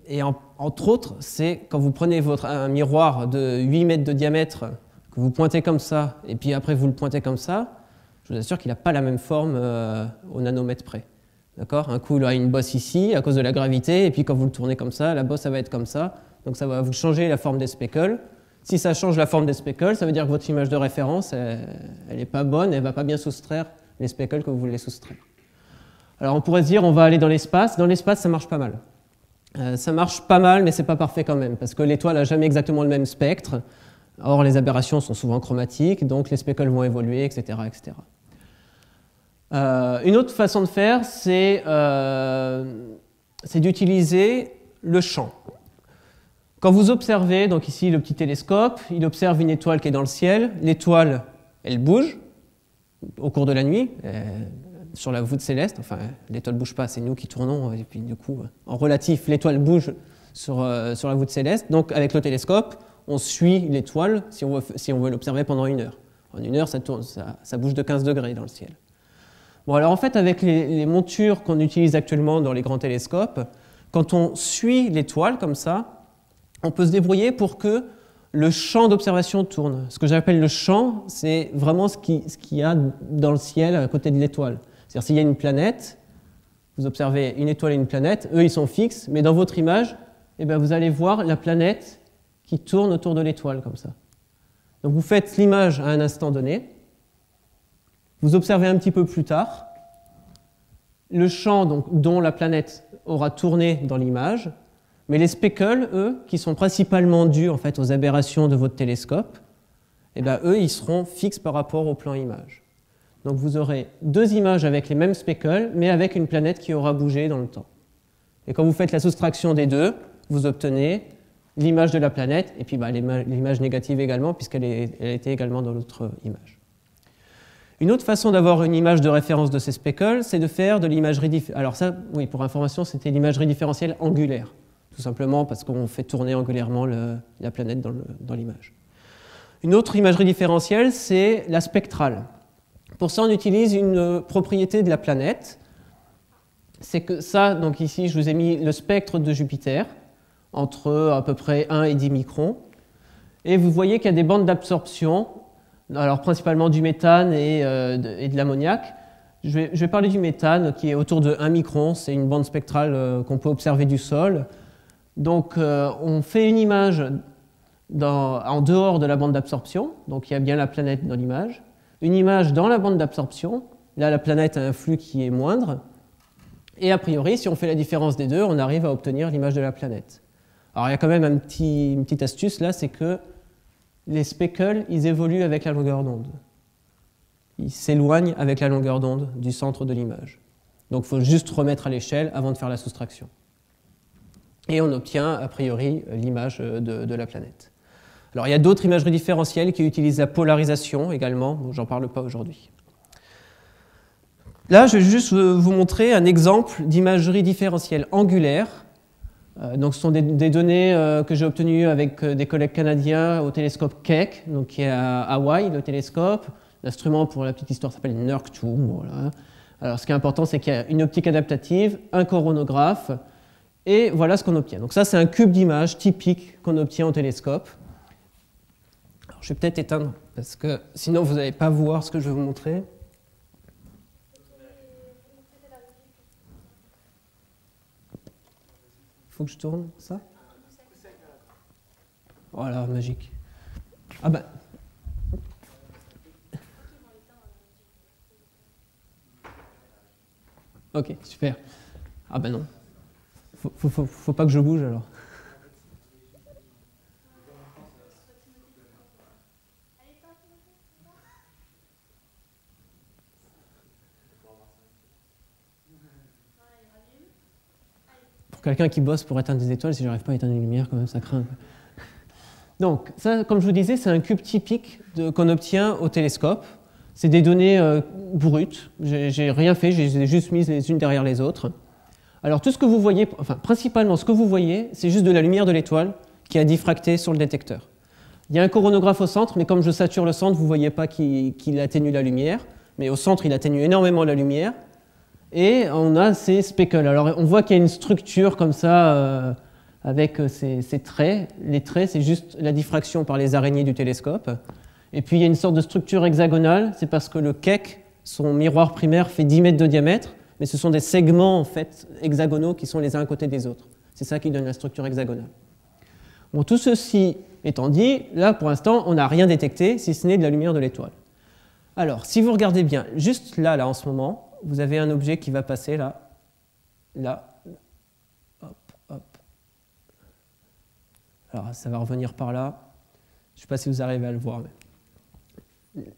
et entre autres, c'est quand vous prenez un miroir de 8 mètres de diamètre, que vous pointez comme ça, et puis après vous le pointez comme ça, je vous assure qu'il n'a pas la même forme au nanomètre près. D'accord ? Un coup, il a une bosse ici, à cause de la gravité, et puis quand vous le tournez comme ça, la bosse, ça va être comme ça, donc ça va vous changer la forme des speckles. Si ça change la forme des speckles, ça veut dire que votre image de référence, elle n'est pas bonne, elle ne va pas bien soustraire les speckles que vous voulez soustraire. Alors on pourrait se dire, on va aller dans l'espace. Dans l'espace, ça marche pas mal. Ça marche pas mal, mais c'est pas parfait quand même, parce que l'étoile n'a jamais exactement le même spectre. Or, les aberrations sont souvent chromatiques, donc les speckles vont évoluer, etc. etc. Une autre façon de faire, c'est d'utiliser le champ. Quand vous observez, donc ici le petit télescope, il observe une étoile qui est dans le ciel. L'étoile, elle bouge au cours de la nuit, sur la voûte céleste. Enfin, l'étoile ne bouge pas, c'est nous qui tournons, et puis du coup, en relatif, l'étoile bouge sur la voûte céleste. Donc avec le télescope, on suit l'étoile si on veut l'observer pendant 1 heure. En 1 heure, ça tourne, ça bouge de 15 degrés dans le ciel. Bon, alors en fait, avec les montures qu'on utilise actuellement dans les grands télescopes, quand on suit l'étoile comme ça, on peut se débrouiller pour que le champ d'observation tourne. Ce que j'appelle le champ, c'est vraiment ce qu'il y a dans le ciel à côté de l'étoile. C'est-à-dire s'il y a une planète, vous observez une étoile et une planète, eux ils sont fixes, mais dans votre image, eh bien, vous allez voir la planète qui tourne autour de l'étoile comme ça. Donc vous faites l'image à un instant donné, vous observez un petit peu plus tard, le champ donc, dont la planète aura tourné dans l'image, mais les speckles, eux, qui sont principalement dus en fait, aux aberrations de votre télescope, eh bien, eux, ils seront fixes par rapport au plan image. Donc vous aurez 2 images avec les mêmes speckles, mais avec une planète qui aura bougé dans le temps. Et quand vous faites la soustraction des deux, vous obtenez l'image de la planète, et puis l'image négative également, puisqu'elle était également dans l'autre image. Une autre façon d'avoir une image de référence de ces speckles, c'est de faire de l'imagerie différentielle. Alors ça, oui, pour information, c'était l'imagerie différentielle angulaire, tout simplement parce qu'on fait tourner angulairement la planète dans l'image. Une autre imagerie différentielle, c'est la spectrale. Pour ça, on utilise une propriété de la planète. C'est que ça, donc ici, je vous ai mis le spectre de Jupiter, entre à peu près 1 et 10 microns. Et vous voyez qu'il y a des bandes d'absorption, alors principalement du méthane et de l'ammoniac. Je vais parler du méthane, qui est autour de 1 micron. C'est une bande spectrale qu'on peut observer du sol. Donc, on fait une image en dehors de la bande d'absorption. Donc, il y a bien la planète dans l'image. Une image dans la bande d'absorption. Là, la planète a un flux qui est moindre. Et a priori, si on fait la différence des deux, on arrive à obtenir l'image de la planète. Alors, il y a quand même une petite astuce là, c'est que les speckles, ils évoluent avec la longueur d'onde. Ils s'éloignent avec la longueur d'onde du centre de l'image. Donc, il faut juste remettre à l'échelle avant de faire la soustraction. Et on obtient, a priori, l'image de la planète. Alors, il y a d'autres imageries différentielles qui utilisent la polarisation également. Bon, j'en parle pas aujourd'hui. Là, je vais juste vous montrer un exemple d'imagerie différentielle angulaire Donc ce sont des données que j'ai obtenues avec des collègues canadiens au télescope Keck, donc qui est à Hawaï, le télescope. L'instrument, pour la petite histoire, s'appelle NERC-2. Voilà. Alors ce qui est important, c'est qu'il y a une optique adaptative, un coronographe, et voilà ce qu'on obtient. Donc ça, c'est un cube d'image typique qu'on obtient au télescope. Alors, je vais peut-être éteindre, parce que sinon vous n'allez pas voir ce que je vais vous montrer. Faut que je tourne ça? Voilà, magique. Ah ben. Ok, super. Ah ben non. Faut pas que je bouge alors. Pour quelqu'un qui bosse pour éteindre des étoiles, si j'arrive pas à éteindre une lumière, quand même, ça craint. Donc, ça, comme je vous disais, c'est un cube typique qu'on obtient au télescope. C'est des données brutes. J'ai rien fait, je les ai juste mises les unes derrière les autres. Alors, tout ce que vous voyez, enfin, principalement, ce que vous voyez, c'est juste de la lumière de l'étoile qui a diffracté sur le détecteur. Il y a un coronographe au centre, mais comme je sature le centre, vous ne voyez pas qu'il atténue la lumière. Mais au centre, il atténue énormément la lumière. Et on a ces speckles. Alors, on voit qu'il y a une structure comme ça, avec ces traits. Les traits, c'est juste la diffraction par les araignées du télescope. Et puis, il y a une sorte de structure hexagonale. C'est parce que le Keck, son miroir primaire, fait 10 mètres de diamètre. Mais ce sont des segments, en fait, hexagonaux qui sont les uns à côté des autres. C'est ça qui donne la structure hexagonale. Bon, tout ceci étant dit, là, pour l'instant, on n'a rien détecté, si ce n'est de la lumière de l'étoile. Alors, si vous regardez bien, juste là, en ce moment, vous avez un objet qui va passer là, hop, hop. Alors, ça va revenir par là. Je ne sais pas si vous arrivez à le voir, mais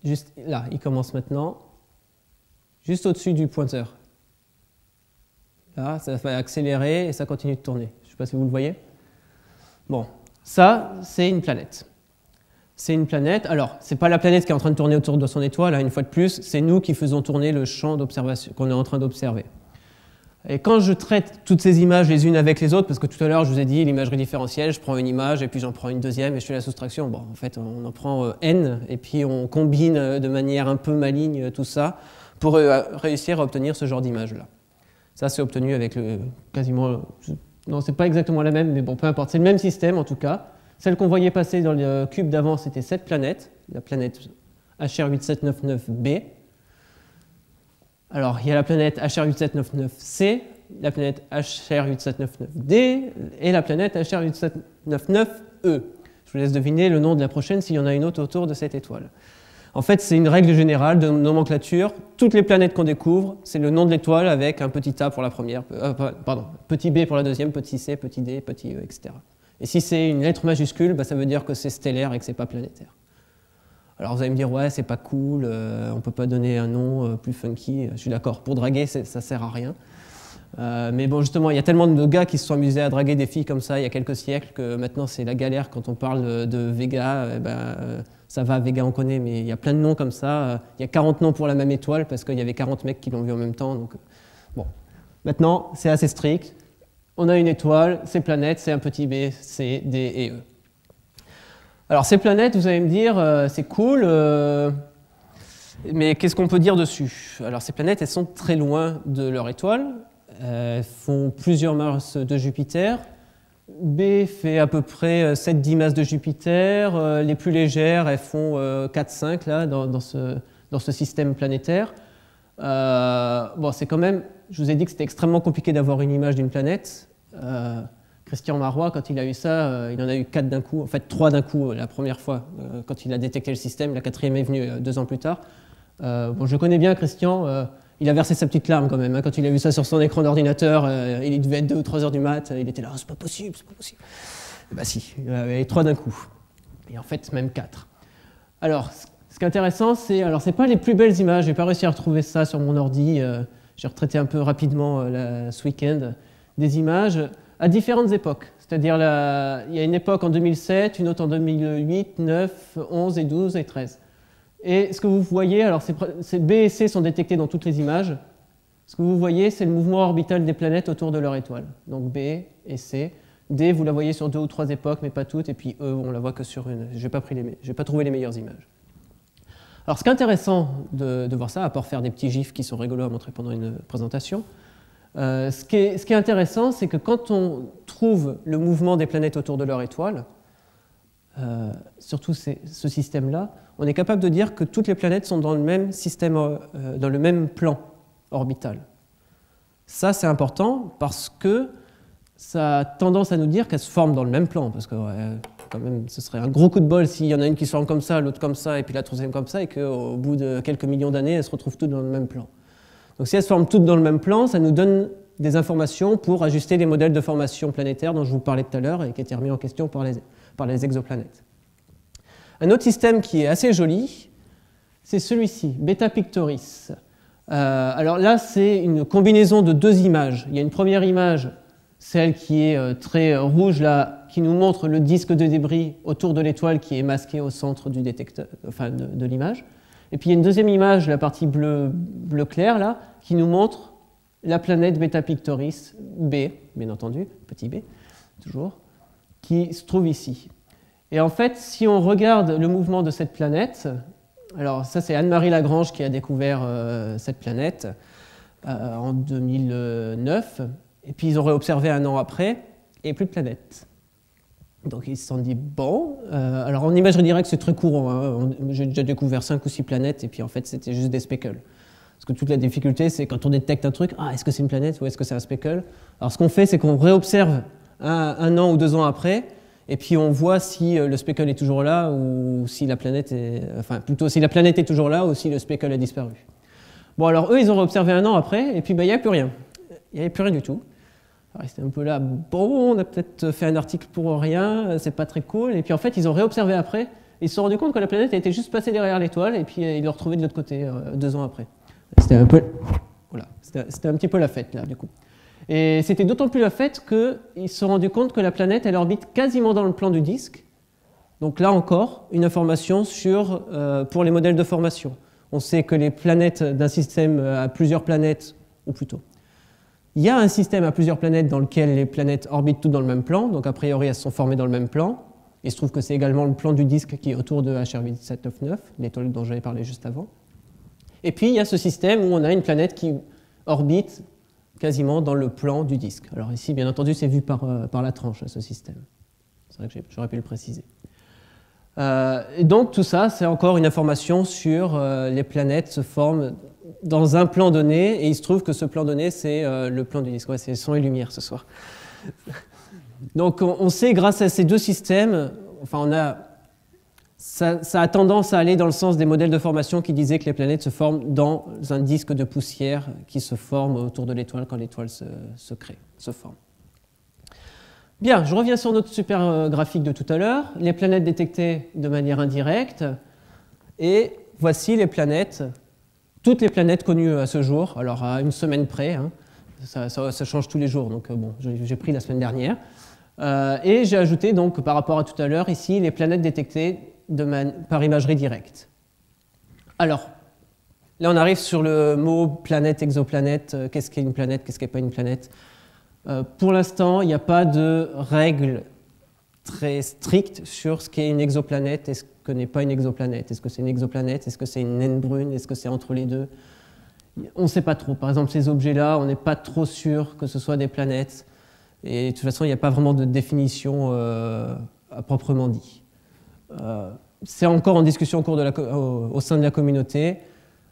juste là, il commence maintenant, juste au-dessus du pointeur. Là, ça va accélérer et ça continue de tourner. Je ne sais pas si vous le voyez. Bon, ça, c'est une planète. C'est une planète. Alors, ce n'est pas la planète qui est en train de tourner autour de son étoile, hein, une fois de plus, c'est nous qui faisons tourner le champ d'observation qu'on est en train d'observer. Et quand je traite toutes ces images les unes avec les autres, parce que tout à l'heure, je vous ai dit l'imagerie différentielle, je prends une image et puis j'en prends une deuxième et je fais la soustraction. Bon, en fait, on en prend n et puis on combine de manière un peu maligne tout ça pour réussir à obtenir ce genre d'image-là. Ça, c'est obtenu avec quasiment... Non, c'est pas exactement la même, mais bon, peu importe. C'est le même système, en tout cas. Celle qu'on voyait passer dans le cube d'avant, c'était cette planète, la planète HR8799b. Alors, il y a la planète HR8799c, la planète HR8799d et la planète HR8799e. Je vous laisse deviner le nom de la prochaine s'il y en a une autre autour de cette étoile. En fait, c'est une règle générale de nomenclature. Toutes les planètes qu'on découvre, c'est le nom de l'étoile avec un petit a pour la première, petit b pour la deuxième, petit c, petit d, petit e, etc. Et si c'est une lettre majuscule, bah, ça veut dire que c'est stellaire et que c'est pas planétaire. Alors vous allez me dire, ouais, c'est pas cool, on ne peut pas donner un nom plus funky. Je suis d'accord, pour draguer, ça sert à rien. Mais bon, justement, il y a tellement de gars qui se sont amusés à draguer des filles comme ça il y a quelques siècles que maintenant c'est la galère quand on parle de Vega. Ça va, Vega on connaît, mais il y a plein de noms comme ça. Il y a 40 noms pour la même étoile parce qu'il y avait 40 mecs qui l'ont vu en même temps. Donc, bon. Maintenant, c'est assez strict. On a une étoile, ces planètes, c'est un petit b, c, d et e. Alors ces planètes, vous allez me dire, c'est cool, mais qu'est-ce qu'on peut dire dessus? Alors ces planètes, elles sont très loin de leur étoile. Elles font plusieurs masses de Jupiter. B fait à peu près 7-10 masses de Jupiter. Les plus légères, elles font 4-5 là, dans ce système planétaire. Bon, c'est quand même, je vous ai dit que c'était extrêmement compliqué d'avoir une image d'une planète. Christian Marois, quand il a eu ça, il en a eu 4 d'un coup, en fait 3 d'un coup la première fois, quand il a détecté le système. La 4e est venue 2 ans plus tard. Bon, je connais bien Christian. Il a versé sa petite larme quand même, hein, quand il a vu ça sur son écran d'ordinateur. Il devait être 2 ou 3 heures du mat. Il était là, oh, c'est pas possible, c'est pas possible. Et bah si, il avait 3 d'un coup. Et en fait, même 4. Alors, ce qui est intéressant, c'est pas les plus belles images. J'ai pas réussi à retrouver ça sur mon ordi. J'ai retraité un peu rapidement ce week-end des images à différentes époques. C'est-à-dire, il y a une époque en 2007, une autre en 2008, 9, 11 et 12 et 13. Et ce que vous voyez, alors ces B et C sont détectés dans toutes les images. Ce que vous voyez, c'est le mouvement orbital des planètes autour de leur étoile. Donc B et C. D, vous la voyez sur 2 ou 3 époques, mais pas toutes, et puis E, on la voit que sur une. Je n'ai pas trouvé les meilleures images. Alors, ce qui est intéressant de voir ça, à part faire des petits gifs qui sont rigolos à montrer pendant une présentation, ce qui est intéressant, c'est que quand on trouve le mouvement des planètes autour de leur étoile, surtout ce système-là, on est capable de dire que toutes les planètes sont dans le même système, dans le même plan orbital. Ça, c'est important parce que ça a tendance à nous dire qu'elles se forment dans le même plan, parce que quand même, ce serait un gros coup de bol s'il y en a une qui se forme comme ça, l'autre comme ça, et puis la troisième comme ça, et qu'au bout de quelques millions d'années, elles se retrouvent toutes dans le même plan. Donc si elles se forment toutes dans le même plan, ça nous donne des informations pour ajuster les modèles de formation planétaire dont je vous parlais tout à l'heure et qui étaient remis en question par les exoplanètes. Un autre système qui est assez joli, c'est celui-ci, Beta Pictoris. Alors là, c'est une combinaison de 2 images. Il y a une première image, celle qui est très rouge, là, qui nous montre le disque de débris autour de l'étoile qui est masqué au centre du détecteur, enfin de l'image. Et puis il y a une deuxième image, la partie bleu clair, là, qui nous montre la planète Beta Pictoris B, bien entendu, petit b, toujours, qui se trouve ici. Et en fait, si on regarde le mouvement de cette planète, alors ça c'est Anne-Marie Lagrange qui a découvert cette planète en 2009, et puis ils auraient observé un an après, et plus de planète. Donc ils se sont dit, bon, alors en imagerie directe c'est très courant, hein. J'ai déjà découvert 5 ou 6 planètes, et puis en fait c'était juste des speckles. Parce que toute la difficulté c'est quand on détecte un truc, est-ce que c'est une planète ou est-ce que c'est un speckle? Alors ce qu'on fait c'est qu'on réobserve un an ou 2 ans après, et puis on voit si le speckle est toujours là, ou si la planète est... Enfin plutôt si la planète est toujours là, ou si le speckle a disparu. Bon alors eux ils ont réobservé un an après, et puis il n'y avait plus rien. Il n'y avait plus rien du tout. Alors, ils étaient un peu là, bon, on a peut-être fait un article pour rien, c'est pas très cool. Et puis en fait, ils ont réobservé après, et ils se sont rendus compte que la planète était juste passée derrière l'étoile, et puis ils l'ont retrouvée de l'autre côté 2 ans après. C'était un peu, voilà, c'était un petit peu la fête là, du coup. Et c'était d'autant plus la fête qu'ils se sont rendus compte que la planète, elle orbite quasiment dans le plan du disque. Donc là encore, une information pour les modèles de formation. On sait que les planètes d'un système à plusieurs planètes, ou plutôt, il y a un système à plusieurs planètes dans lequel les planètes orbitent toutes dans le même plan, donc a priori elles se sont formées dans le même plan. Il se trouve que c'est également le plan du disque qui est autour de HR 8799, l'étoile dont j'avais parlé juste avant. Et puis il y a ce système où on a une planète qui orbite quasiment dans le plan du disque. Alors ici, bien entendu, c'est vu par la tranche, ce système. C'est vrai que j'aurais pu le préciser. Et donc tout ça, c'est encore une information sur les planètes se forment dans un plan donné, et il se trouve que ce plan donné, c'est le plan du disque. Ouais, c'est son et lumière ce soir. Donc on sait, grâce à ces 2 systèmes, enfin ça a tendance à aller dans le sens des modèles de formation qui disaient que les planètes se forment dans un disque de poussière qui se forme autour de l'étoile quand l'étoile se crée, se forme. Bien, je reviens sur notre super graphique de tout à l'heure, les planètes détectées de manière indirecte, et voici les planètes, toutes les planètes connues à ce jour, alors à une semaine près, hein, ça change tous les jours, donc bon, j'ai pris la semaine dernière, et j'ai ajouté donc par rapport à tout à l'heure ici les planètes détectées par imagerie directe. Alors, là on arrive sur le mot planète, exoplanète, qu'est-ce qu'est une planète, qu'est-ce qu'est pas une planète. Pour l'instant, il n'y a pas de règle très stricte sur ce qu'est une exoplanète et ce que n'est pas une exoplanète. Est-ce que c'est une exoplanète? Est-ce que c'est une naine brune? Est-ce que c'est entre les deux? On ne sait pas trop. Par exemple, ces objets-là, on n'est pas trop sûr que ce soit des planètes. Et de toute façon, il n'y a pas vraiment de définition à proprement dit. C'est encore en discussion au sein de la communauté.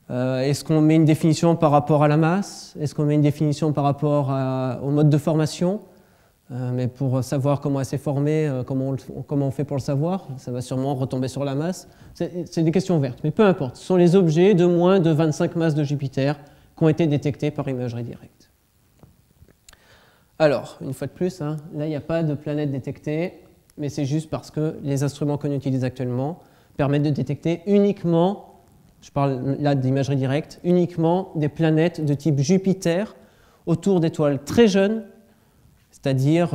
Est-ce qu'on met une définition par rapport à la masse? Est-ce qu'on met une définition par rapport au mode de formation? Mais pour savoir comment elle s'est formée, comment on fait pour le savoir, ça va sûrement retomber sur la masse. C'est des questions ouvertes, mais peu importe. Ce sont les objets de moins de 25 masses de Jupiter qui ont été détectés par imagerie directe. Alors, une fois de plus, hein, là il n'y a pas de planète détectée, mais c'est juste parce que les instruments qu'on utilise actuellement permettent de détecter uniquement, je parle là d'imagerie directe, uniquement des planètes de type Jupiter autour d'étoiles très jeunes, c'est-à-dire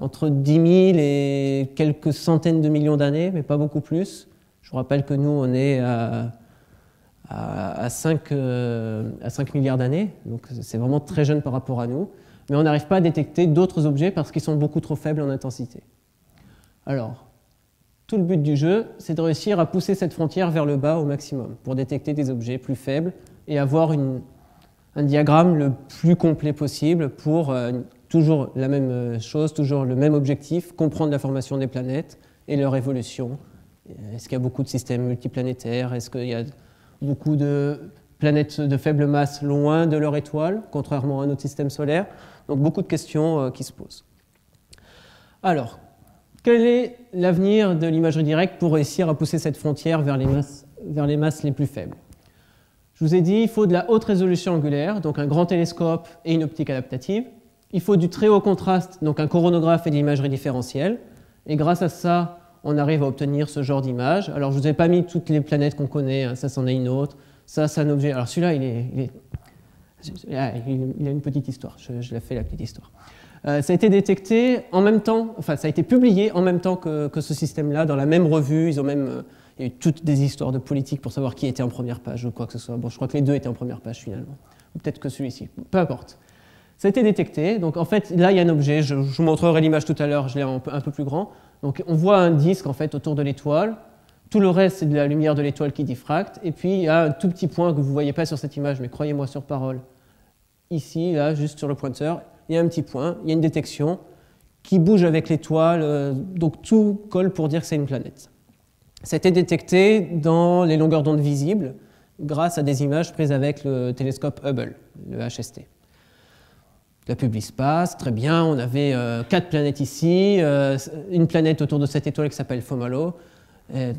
entre 10 000 et quelques centaines de millions d'années, mais pas beaucoup plus. Je vous rappelle que nous, on est à 5 milliards d'années, donc c'est vraiment très jeune par rapport à nous. mais on n'arrive pas à détecter d'autres objets parce qu'ils sont beaucoup trop faibles en intensité. Alors, tout le but du jeu, c'est de réussir à pousser cette frontière vers le bas au maximum pour détecter des objets plus faibles et avoir un diagramme le plus complet possible pour toujours la même chose, toujours le même objectif, comprendre la formation des planètes et leur évolution. Est-ce qu'il y a beaucoup de systèmes multiplanétaires? Est-ce qu'il y a beaucoup de planètes de faible masse loin de leur étoile, contrairement à notre système solaire? Donc beaucoup de questions qui se posent. Alors, quel est l'avenir de l'imagerie directe pour réussir à pousser cette frontière vers les masses les plus faibles? Je vous ai dit, il faut de la haute résolution angulaire, donc un grand télescope et une optique adaptative. Il faut du très haut contraste, donc un coronographe et de l'imagerie différentielle. Et grâce à ça, on arrive à obtenir ce genre d'image. Alors, je ne vous ai pas mis toutes les planètes qu'on connaît, hein. Ça, c'en est une autre. Ça, c'est un objet. Alors, celui-là, il a une petite histoire. Je l'ai fait, la petite histoire. Ça a été détecté en même temps, enfin, ça a été publié en même temps que ce système-là, dans la même revue. Ils ont même, il y a eu toutes des histoires de politique pour savoir qui était en première page ou quoi que ce soit. Bon, je crois que les deux étaient en première page, finalement. Ou peut-être que celui-ci. Peu importe. Ça a été détecté. Donc, en fait, là, il y a un objet. Je vous montrerai l'image tout à l'heure. Je l'ai un peu plus grand. Donc, on voit un disque, en fait, autour de l'étoile. Tout le reste, c'est de la lumière de l'étoile qui diffracte. Et puis, il y a un tout petit point que vous ne voyez pas sur cette image, mais croyez-moi sur parole. Ici, là, juste sur le pointeur, il y a un petit point. Il y a une détection qui bouge avec l'étoile. Donc, tout colle pour dire que c'est une planète. Ça a été détecté dans les longueurs d'onde visibles grâce à des images prises avec le télescope Hubble, le HST. La Publispace, très bien, on avait 4 planètes ici, une planète autour de cette étoile qui s'appelle Fomalhaut,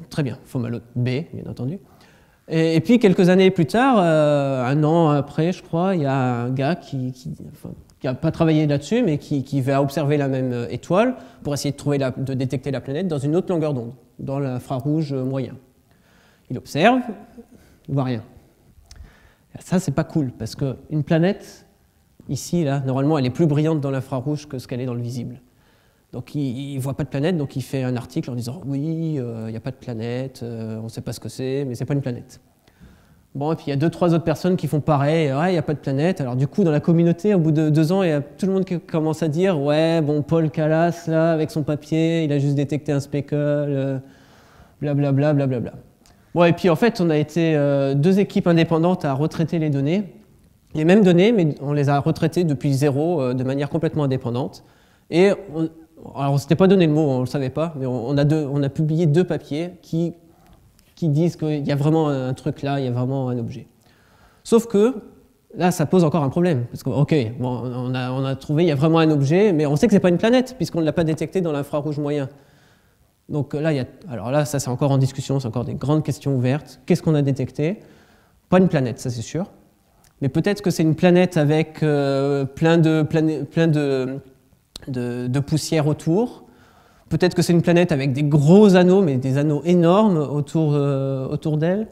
très bien, Fomalhaut B, bien entendu. Et puis, quelques années plus tard, un an après, je crois, il y a un gars qui n'a pas travaillé là-dessus, mais qui va observer la même étoile pour essayer de détecter la planète dans une autre longueur d'onde, dans l'infrarouge moyen. Il observe, il ne voit rien. Ça, c'est pas cool, parce qu'une planète, ici, là, normalement, elle est plus brillante dans l'infrarouge que ce qu'elle est dans le visible. Donc, il ne voit pas de planète, donc il fait un article en disant « Oui, il n'y a pas de planète, on ne sait pas ce que c'est, mais ce n'est pas une planète. » Bon, et puis il y a 2-3 autres personnes qui font pareil, « Ouais, il n'y a pas de planète. » Alors du coup, dans la communauté, au bout de 2 ans, il y a tout le monde qui commence à dire « Ouais, bon, Paul Callas, là, avec son papier, il a juste détecté un speckle, blablabla, blablabla. » Bon, et puis en fait, on a été 2 équipes indépendantes à retraiter les données. Les mêmes données, mais on les a retraitées depuis zéro, de manière complètement indépendante. Et alors, on ne s'était pas donné le mot, on ne le savait pas, mais on a publié 2 papiers qui disent qu'il y a vraiment un truc là, il y a vraiment un objet. Sauf que, là, ça pose encore un problème. Parce que, ok, bon, on a trouvé, il y a vraiment un objet, mais on sait que ce n'est pas une planète, puisqu'on ne l'a pas détecté dans l'infrarouge moyen. Donc là, alors là, ça c'est encore en discussion, c'est encore des grandes questions ouvertes. Qu'est-ce qu'on a détecté? Pas une planète, ça c'est sûr. Mais peut-être que c'est une planète avec plein de poussière autour. Peut-être que c'est une planète avec des gros anneaux, mais des anneaux énormes autour d'elle.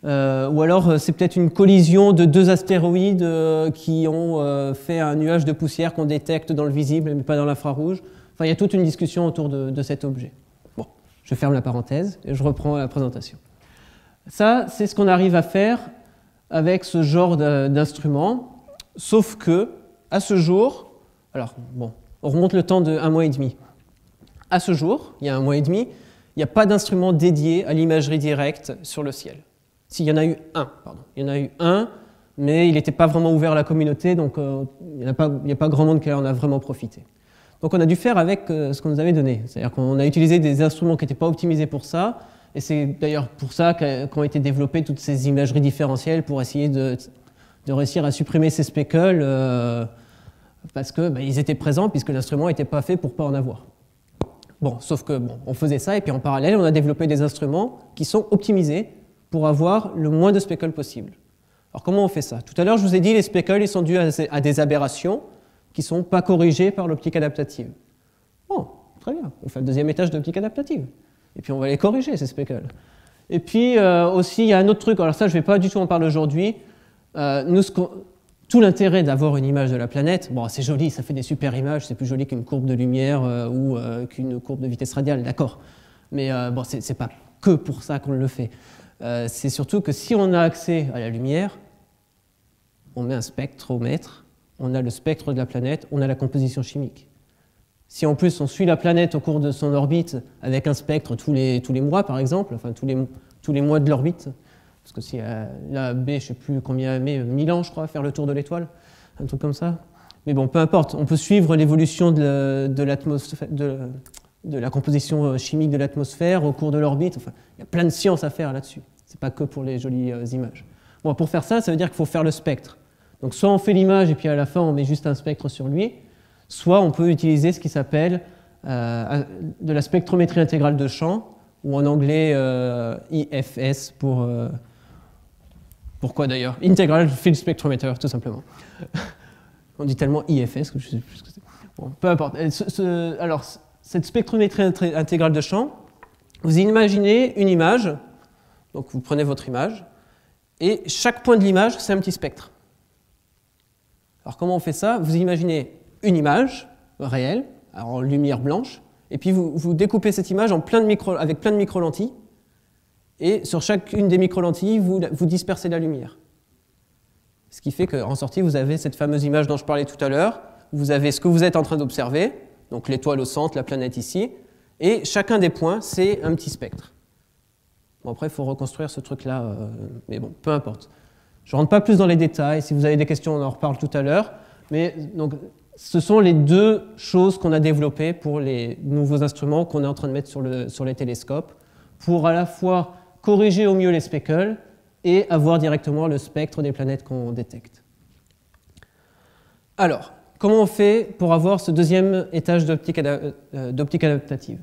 Ou alors c'est peut-être une collision de 2 astéroïdes qui ont fait un nuage de poussière qu'on détecte dans le visible, mais pas dans l'infrarouge. Enfin, il y a toute une discussion autour de cet objet. Bon, je ferme la parenthèse et je reprends la présentation. Ça, c'est ce qu'on arrive à faire avec ce genre d'instrument, sauf que, à ce jour, alors bon, on remonte le temps de 1 mois et demi. À ce jour, il y a 1 mois et demi, il n'y a pas d'instrument dédié à l'imagerie directe sur le ciel. S'il y en a eu un, pardon. Il y en a eu un, mais il n'était pas vraiment ouvert à la communauté, donc il n'y a pas grand monde qui en a vraiment profité. Donc on a dû faire avec ce qu'on nous avait donné. C'est-à-dire qu'on a utilisé des instruments qui n'étaient pas optimisés pour ça, et c'est d'ailleurs pour ça qu'ont été développées toutes ces imageries différentielles pour essayer de réussir à supprimer ces speckles parce qu'ils étaient présents puisque l'instrument n'était pas fait pour ne pas en avoir. Bon, sauf que bon, on faisait ça et puis en parallèle, on a développé des instruments qui sont optimisés pour avoir le moins de speckles possible. Alors comment on fait ça? Tout à l'heure, je vous ai dit les speckles ils sont dus à des aberrations qui ne sont pas corrigées par l'optique adaptative. Bon, très bien, on fait le 2e étage de l'optique adaptative. Et puis on va les corriger, ces speckles. Et puis aussi, il y a un autre truc, alors ça je ne vais pas du tout en parler aujourd'hui. Tout l'intérêt d'avoir une image de la planète, bon c'est joli, ça fait des super images, c'est plus joli qu'une courbe de lumière ou qu'une courbe de vitesse radiale, d'accord. Mais bon, c'est pas que pour ça qu'on le fait. C'est surtout que si on a accès à la lumière, on met un spectromètre on a le spectre de la planète, on a la composition chimique. Si en plus on suit la planète au cours de son orbite avec un spectre tous les mois par exemple, enfin tous les mois de l'orbite, parce que si la B, je ne sais plus combien elle met, 1000 ans je crois, à faire le tour de l'étoile, un truc comme ça. Mais bon, peu importe, on peut suivre l'évolution de l'atmosphère, de la composition chimique de l'atmosphère au cours de l'orbite. Enfin, il y a plein de sciences à faire là-dessus. Ce n'est pas que pour les jolies images. Bon, pour faire ça, ça veut dire qu'il faut faire le spectre. Donc soit on fait l'image et puis à la fin on met juste un spectre sur lui, soit on peut utiliser ce qui s'appelle de la spectrométrie intégrale de champ, ou en anglais IFS pour quoi d'ailleurs? Integral Field Spectrometer, tout simplement. On dit tellement IFS que je ne sais plus ce que c'est. Bon, peu importe. Alors, cette spectrométrie intégrale de champ, vous imaginez une image, donc vous prenez votre image, et chaque point de l'image, c'est un petit spectre. Alors comment on fait ça? Vous imaginez une image réelle, alors en lumière blanche, et puis vous découpez cette image avec plein de micro-lentilles, et sur chacune des micro-lentilles, vous dispersez la lumière. Ce qui fait qu'en sortie, vous avez cette fameuse image dont je parlais tout à l'heure, vous avez ce que vous êtes en train d'observer, donc l'étoile au centre, la planète ici, et chacun des points, c'est un petit spectre. Bon, après, il faut reconstruire ce truc-là, mais bon, peu importe. Je ne rentre pas plus dans les détails, si vous avez des questions, on en reparle tout à l'heure, mais donc, ce sont les deux choses qu'on a développées pour les nouveaux instruments qu'on est en train de mettre sur les télescopes, pour à la fois corriger au mieux les speckles et avoir directement le spectre des planètes qu'on détecte. Alors, comment on fait pour avoir ce deuxième étage d'optique adaptative?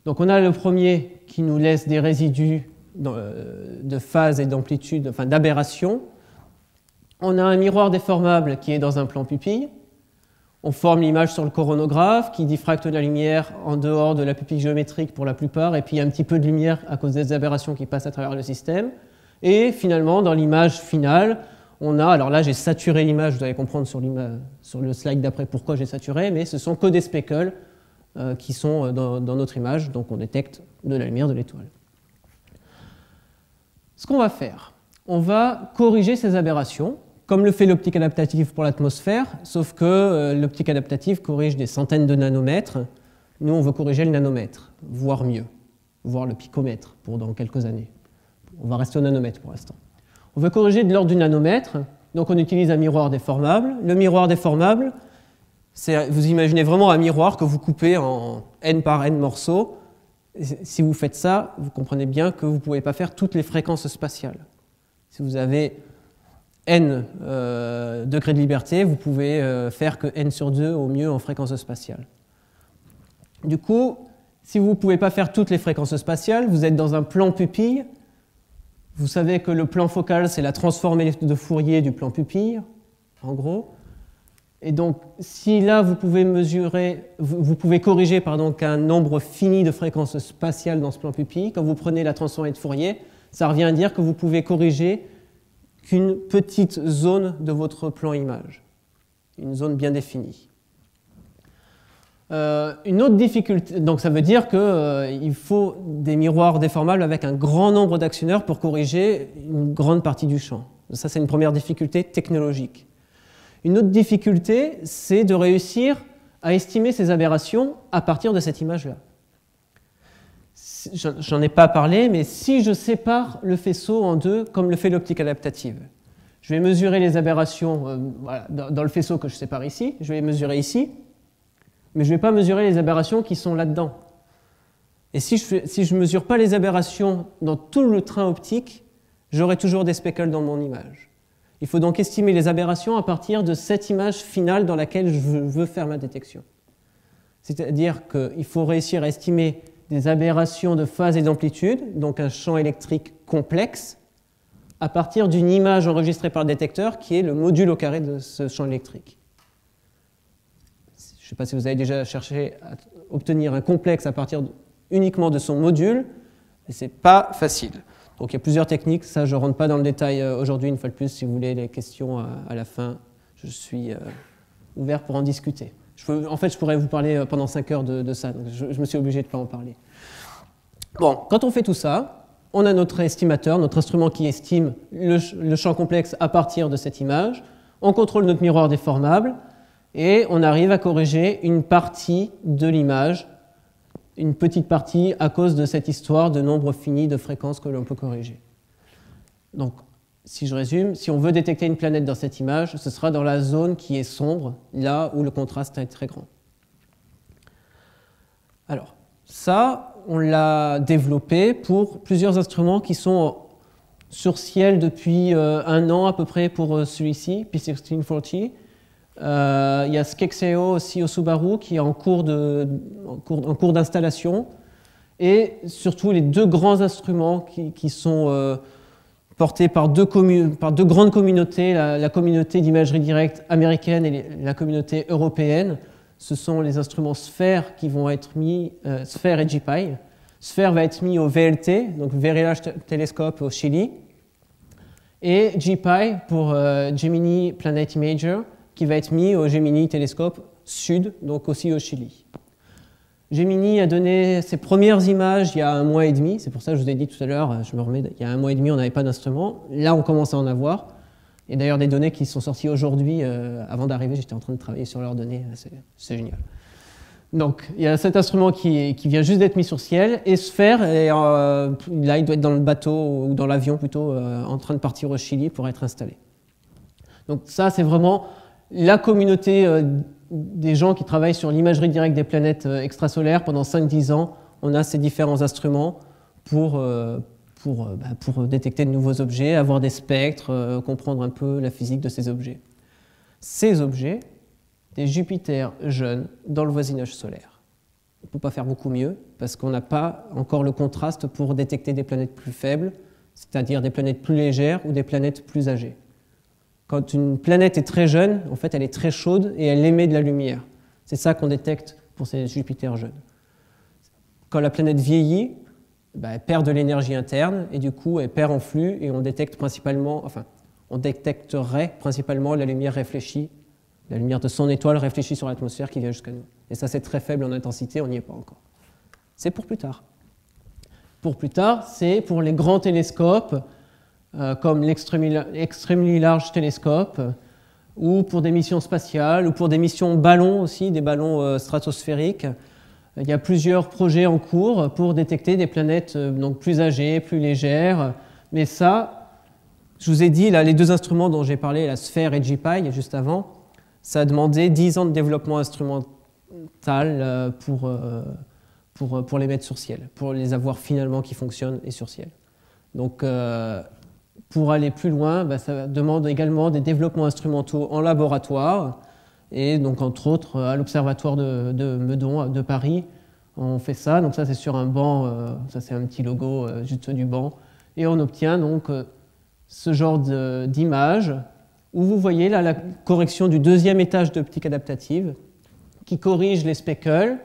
Donc on a le premier qui nous laisse des résidus de phase et d'amplitude, enfin d'aberration. On a un miroir déformable qui est dans un plan pupille. On forme l'image sur le coronographe qui diffracte la lumière en dehors de la pupille géométrique pour la plupart, et puis il y a un petit peu de lumière à cause des aberrations qui passent à travers le système. Et finalement, dans l'image finale, on a, alors là j'ai saturé l'image, vous allez comprendre sur le slide d'après pourquoi j'ai saturé, mais ce sont que des speckles qui sont dans notre image, donc on détecte de la lumière de l'étoile. Ce qu'on va faire, on va corriger ces aberrations, comme le fait l'optique adaptative pour l'atmosphère, sauf que l'optique adaptative corrige des centaines de nanomètres. Nous, on veut corriger le nanomètre, voire mieux, voire le picomètre pour dans quelques années. On va rester au nanomètre pour l'instant. On veut corriger de l'ordre du nanomètre, donc on utilise un miroir déformable. Le miroir déformable, vous imaginez vraiment un miroir que vous coupez en n par n morceaux. Si vous faites ça, vous comprenez bien que vous ne pouvez pas faire toutes les fréquences spatiales. Si vous avez n degrés de liberté, vous pouvez faire que n sur 2 au mieux en fréquence spatiale. Du coup, si vous ne pouvez pas faire toutes les fréquences spatiales, vous êtes dans un plan pupille. Vous savez que le plan focal, c'est la transformée de Fourier du plan pupille, en gros. Et donc, si là, vous pouvez corriger qu'un nombre fini de fréquences spatiales dans ce plan pupille, quand vous prenez la transformée de Fourier, ça revient à dire que vous pouvez corriger qu'une petite zone de votre plan image, une zone bien définie. Une autre difficulté, donc ça veut dire qu'il faut des miroirs déformables avec un grand nombre d'actionneurs pour corriger une grande partie du champ. Ça, c'est une première difficulté technologique. Une autre difficulté, c'est de réussir à estimer ces aberrations à partir de cette image-là. J'en ai pas parlé, mais si je sépare le faisceau en deux, comme le fait l'optique adaptative, je vais mesurer les aberrations dans le faisceau que je sépare ici, je vais les mesurer ici, mais je ne vais pas mesurer les aberrations qui sont là-dedans. Et si je ne mesure pas les aberrations dans tout le train optique, j'aurai toujours des speckles dans mon image. Il faut donc estimer les aberrations à partir de cette image finale dans laquelle je veux faire ma détection. C'est-à-dire qu'il faut réussir à estimer des aberrations de phase et d'amplitude, donc un champ électrique complexe, à partir d'une image enregistrée par le détecteur qui est le module au carré de ce champ électrique. Je ne sais pas si vous avez déjà cherché à obtenir un complexe à partir uniquement de son module, mais ce n'est pas facile. Donc il y a plusieurs techniques, ça je ne rentre pas dans le détail aujourd'hui, une fois de plus, si vous voulez les questions à la fin, je suis ouvert pour en discuter. En fait, je pourrais vous parler pendant 5 heures de ça, donc je me suis obligé de ne pas en parler. Bon, quand on fait tout ça, on a notre estimateur, notre instrument qui estime le champ complexe à partir de cette image. on contrôle notre miroir déformable et on arrive à corriger une partie de l'image, une petite partie à cause de cette histoire de nombre fini de fréquences que l'on peut corriger. Donc, si je résume, si on veut détecter une planète dans cette image, ce sera dans la zone qui est sombre, là où le contraste est très grand. Alors, ça, on l'a développé pour plusieurs instruments qui sont sur ciel depuis 1 an à peu près pour celui-ci, P1640. Il y a Skexeo aussi au Subaru qui est en cours d'installation. Et surtout les 2 grands instruments qui sont portés par deux grandes communautés, la communauté d'imagerie directe américaine et la communauté européenne. Ce sont les instruments SPHERE qui vont être mis, SPHERE et JPI. SPHERE va être mis au VLT, donc Very Large Telescope au Chili, et JPI pour Gemini Planet Imager, qui va être mis au Gemini Telescope Sud, donc aussi au Chili. Gemini a donné ses premières images il y a 1 mois et demi, c'est pour ça que je vous ai dit tout à l'heure, il y a 1 mois et demi on n'avait pas d'instrument, là on commence à en avoir. Et d'ailleurs, des données qui sont sorties aujourd'hui, avant d'arriver, j'étais en train de travailler sur leurs données, c'est génial. Donc, il y a cet instrument qui vient juste d'être mis sur ciel, et SPHERE, là, il doit être dans le bateau, ou dans l'avion plutôt, en train de partir au Chili pour être installé. Donc ça, c'est vraiment la communauté des gens qui travaillent sur l'imagerie directe des planètes extrasolaires. Pendant 5-10 ans, on a ces différents instruments pour détecter de nouveaux objets, avoir des spectres, comprendre un peu la physique de ces objets. Ces objets, des Jupiters jeunes dans le voisinage solaire. On ne peut pas faire beaucoup mieux parce qu'on n'a pas encore le contraste pour détecter des planètes plus faibles, c'est-à-dire des planètes plus légères ou des planètes plus âgées. Quand une planète est très jeune, en fait, elle est très chaude et elle émet de la lumière. C'est ça qu'on détecte pour ces Jupiters jeunes. Quand la planète vieillit, elle perd de l'énergie interne et du coup elle perd en flux et on détecte principalement, on détecterait principalement la lumière réfléchie, la lumière de son étoile réfléchie sur l'atmosphère qui vient jusqu'à nous. Et ça c'est très faible en intensité, on n'y est pas encore. C'est pour plus tard. Pour plus tard, c'est pour les grands télescopes comme l'Extremely Large Telescope ou pour des missions spatiales ou pour des missions ballons aussi, des ballons stratosphériques. Il y a plusieurs projets en cours pour détecter des planètes donc plus âgées, plus légères. Mais ça, je vous ai dit, là, les 2 instruments dont j'ai parlé, la SPHERE et JPI, juste avant, ça a demandé 10 ans de développement instrumental pour les mettre sur ciel, pour les avoir finalement qui fonctionnent et sur ciel. Donc, pour aller plus loin, ça demande également des développements instrumentaux en laboratoire. Et donc, entre autres, à l'Observatoire de Meudon, de Paris, on fait ça. Donc ça, c'est sur un banc, ça c'est un petit logo juste du banc. Et on obtient donc ce genre d'image où vous voyez là la correction du 2e étage d'optique adaptative qui corrige les speckles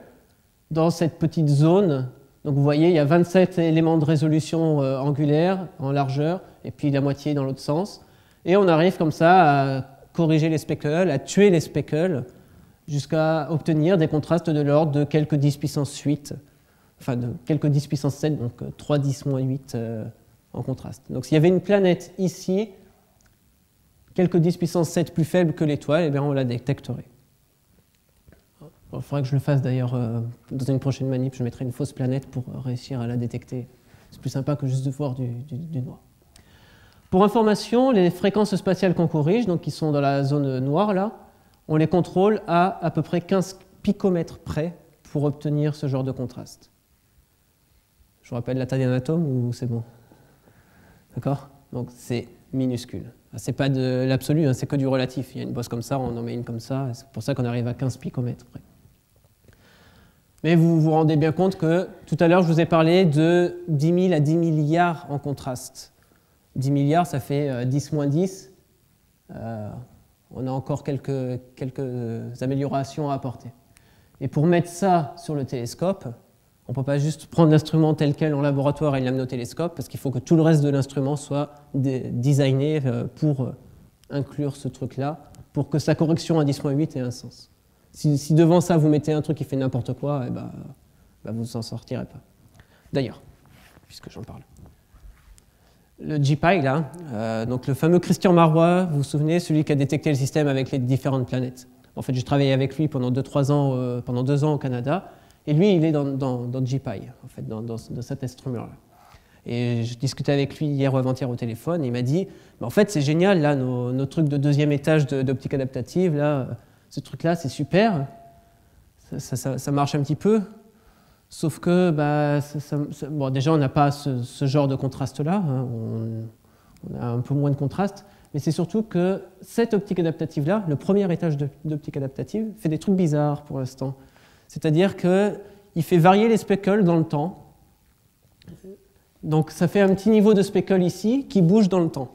dans cette petite zone. Donc vous voyez, il y a 27 éléments de résolution angulaire en largeur et puis la moitié dans l'autre sens. Et on arrive comme ça à corriger les speckles, à tuer les speckles, jusqu'à obtenir des contrastes de l'ordre de quelques 10 puissance 8, enfin de quelques 10 puissance 7, donc 3 10 moins 8 en contraste. Donc s'il y avait une planète ici, quelques 10 puissance 7 plus faible que l'étoile, eh bien on la détecterait. Il faudrait que je le fasse d'ailleurs dans une prochaine manip, je mettrai une fausse planète pour réussir à la détecter. C'est plus sympa que juste de voir du noir. Pour information, les fréquences spatiales qu'on corrige, donc qui sont dans la zone noire là, on les contrôle à peu près 15 picomètres près pour obtenir ce genre de contraste. Je vous rappelle la taille d'un atome ou c'est bon? D'accord? Donc c'est minuscule. C'est pas de l'absolu, hein, c'est que du relatif. Il y a une bosse comme ça, on en met une comme ça, c'est pour ça qu'on arrive à 15 picomètres près. Mais vous vous rendez bien compte que tout à l'heure je vous ai parlé de 10 000 à 10 milliards en contraste. 10 milliards, ça fait 10 moins 10. On a encore quelques améliorations à apporter. Et pour mettre ça sur le télescope, on ne peut pas juste prendre l'instrument tel quel en laboratoire et l'amener au télescope, parce qu'il faut que tout le reste de l'instrument soit designé pour inclure ce truc-là, pour que sa correction à 10-8 ait un sens. Si devant ça vous mettez un truc qui fait n'importe quoi, vous n'en sortirez pas. D'ailleurs, puisque j'en parle. le GPI, là, donc le fameux Christian Marois, vous vous souvenez, celui qui a détecté le système avec les différentes planètes. En fait, j'ai travaillé avec lui pendant 2-3 ans, pendant 2 ans au Canada, et lui, il est dans GPI, en fait, dans cet instrument-là. Et je discutais avec lui hier ou avant-hier au téléphone, et il m'a dit, en fait, c'est génial, là, nos trucs de 2e étage d'optique adaptative, là, ce truc-là, c'est super, ça marche un petit peu, sauf que, bon, déjà, on n'a pas ce genre de contraste-là, hein, on a un peu moins de contraste, mais c'est surtout que cette optique adaptative-là, le premier étage d'optique adaptative, fait des trucs bizarres pour l'instant. C'est-à-dire qu'il fait varier les speckles dans le temps. Donc ça fait un petit niveau de speckle ici qui bouge dans le temps.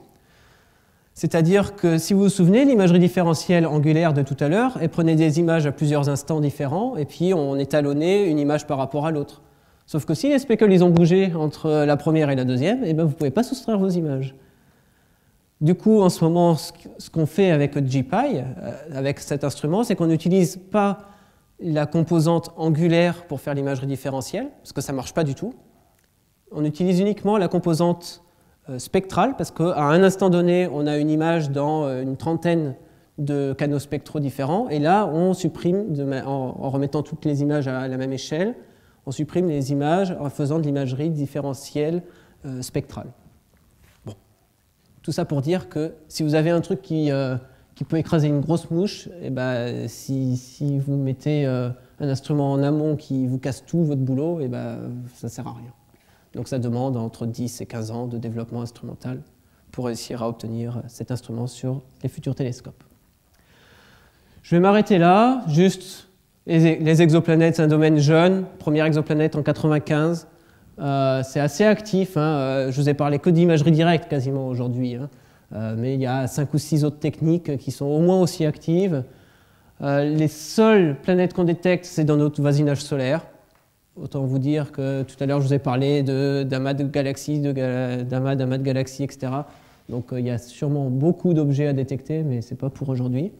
C'est-à-dire que si vous vous souvenez, l'imagerie différentielle angulaire de tout à l'heure, elle prenait des images à plusieurs instants différents, et puis on étalonnait une image par rapport à l'autre. Sauf que si les speckles ils ont bougé entre la première et la deuxième, eh ben, vous ne pouvez pas soustraire vos images. Du coup, en ce moment, ce qu'on fait avec GPI, avec cet instrument, c'est qu'on n'utilise pas la composante angulaire pour faire l'imagerie différentielle, parce que ça ne marche pas du tout. On utilise uniquement la composante spectrale, parce qu'à un instant donné, on a une image dans une trentaine de canaux spectraux différents, et là, on supprime, en remettant toutes les images à la même échelle, on supprime les images en faisant de l'imagerie différentielle spectrale. Tout ça pour dire que si vous avez un truc qui peut écraser une grosse mouche, et ben, si vous mettez un instrument en amont qui vous casse tout votre boulot, et ben, ça ne sert à rien. Donc ça demande entre 10 et 15 ans de développement instrumental pour réussir à obtenir cet instrument sur les futurs télescopes. Je vais m'arrêter là, juste les exoplanètes, c'est un domaine jeune, première exoplanète en 1995. C'est assez actif, hein. Je vous ai parlé que d'imagerie directe quasiment aujourd'hui, hein. Mais il y a 5 ou 6 autres techniques qui sont au moins aussi actives. Les seules planètes qu'on détecte, c'est dans notre voisinage solaire. Autant vous dire que tout à l'heure je vous ai parlé d'amas de galaxies, d'amas de galaxies, etc. Donc il y a sûrement beaucoup d'objets à détecter, mais ce n'est pas pour aujourd'hui.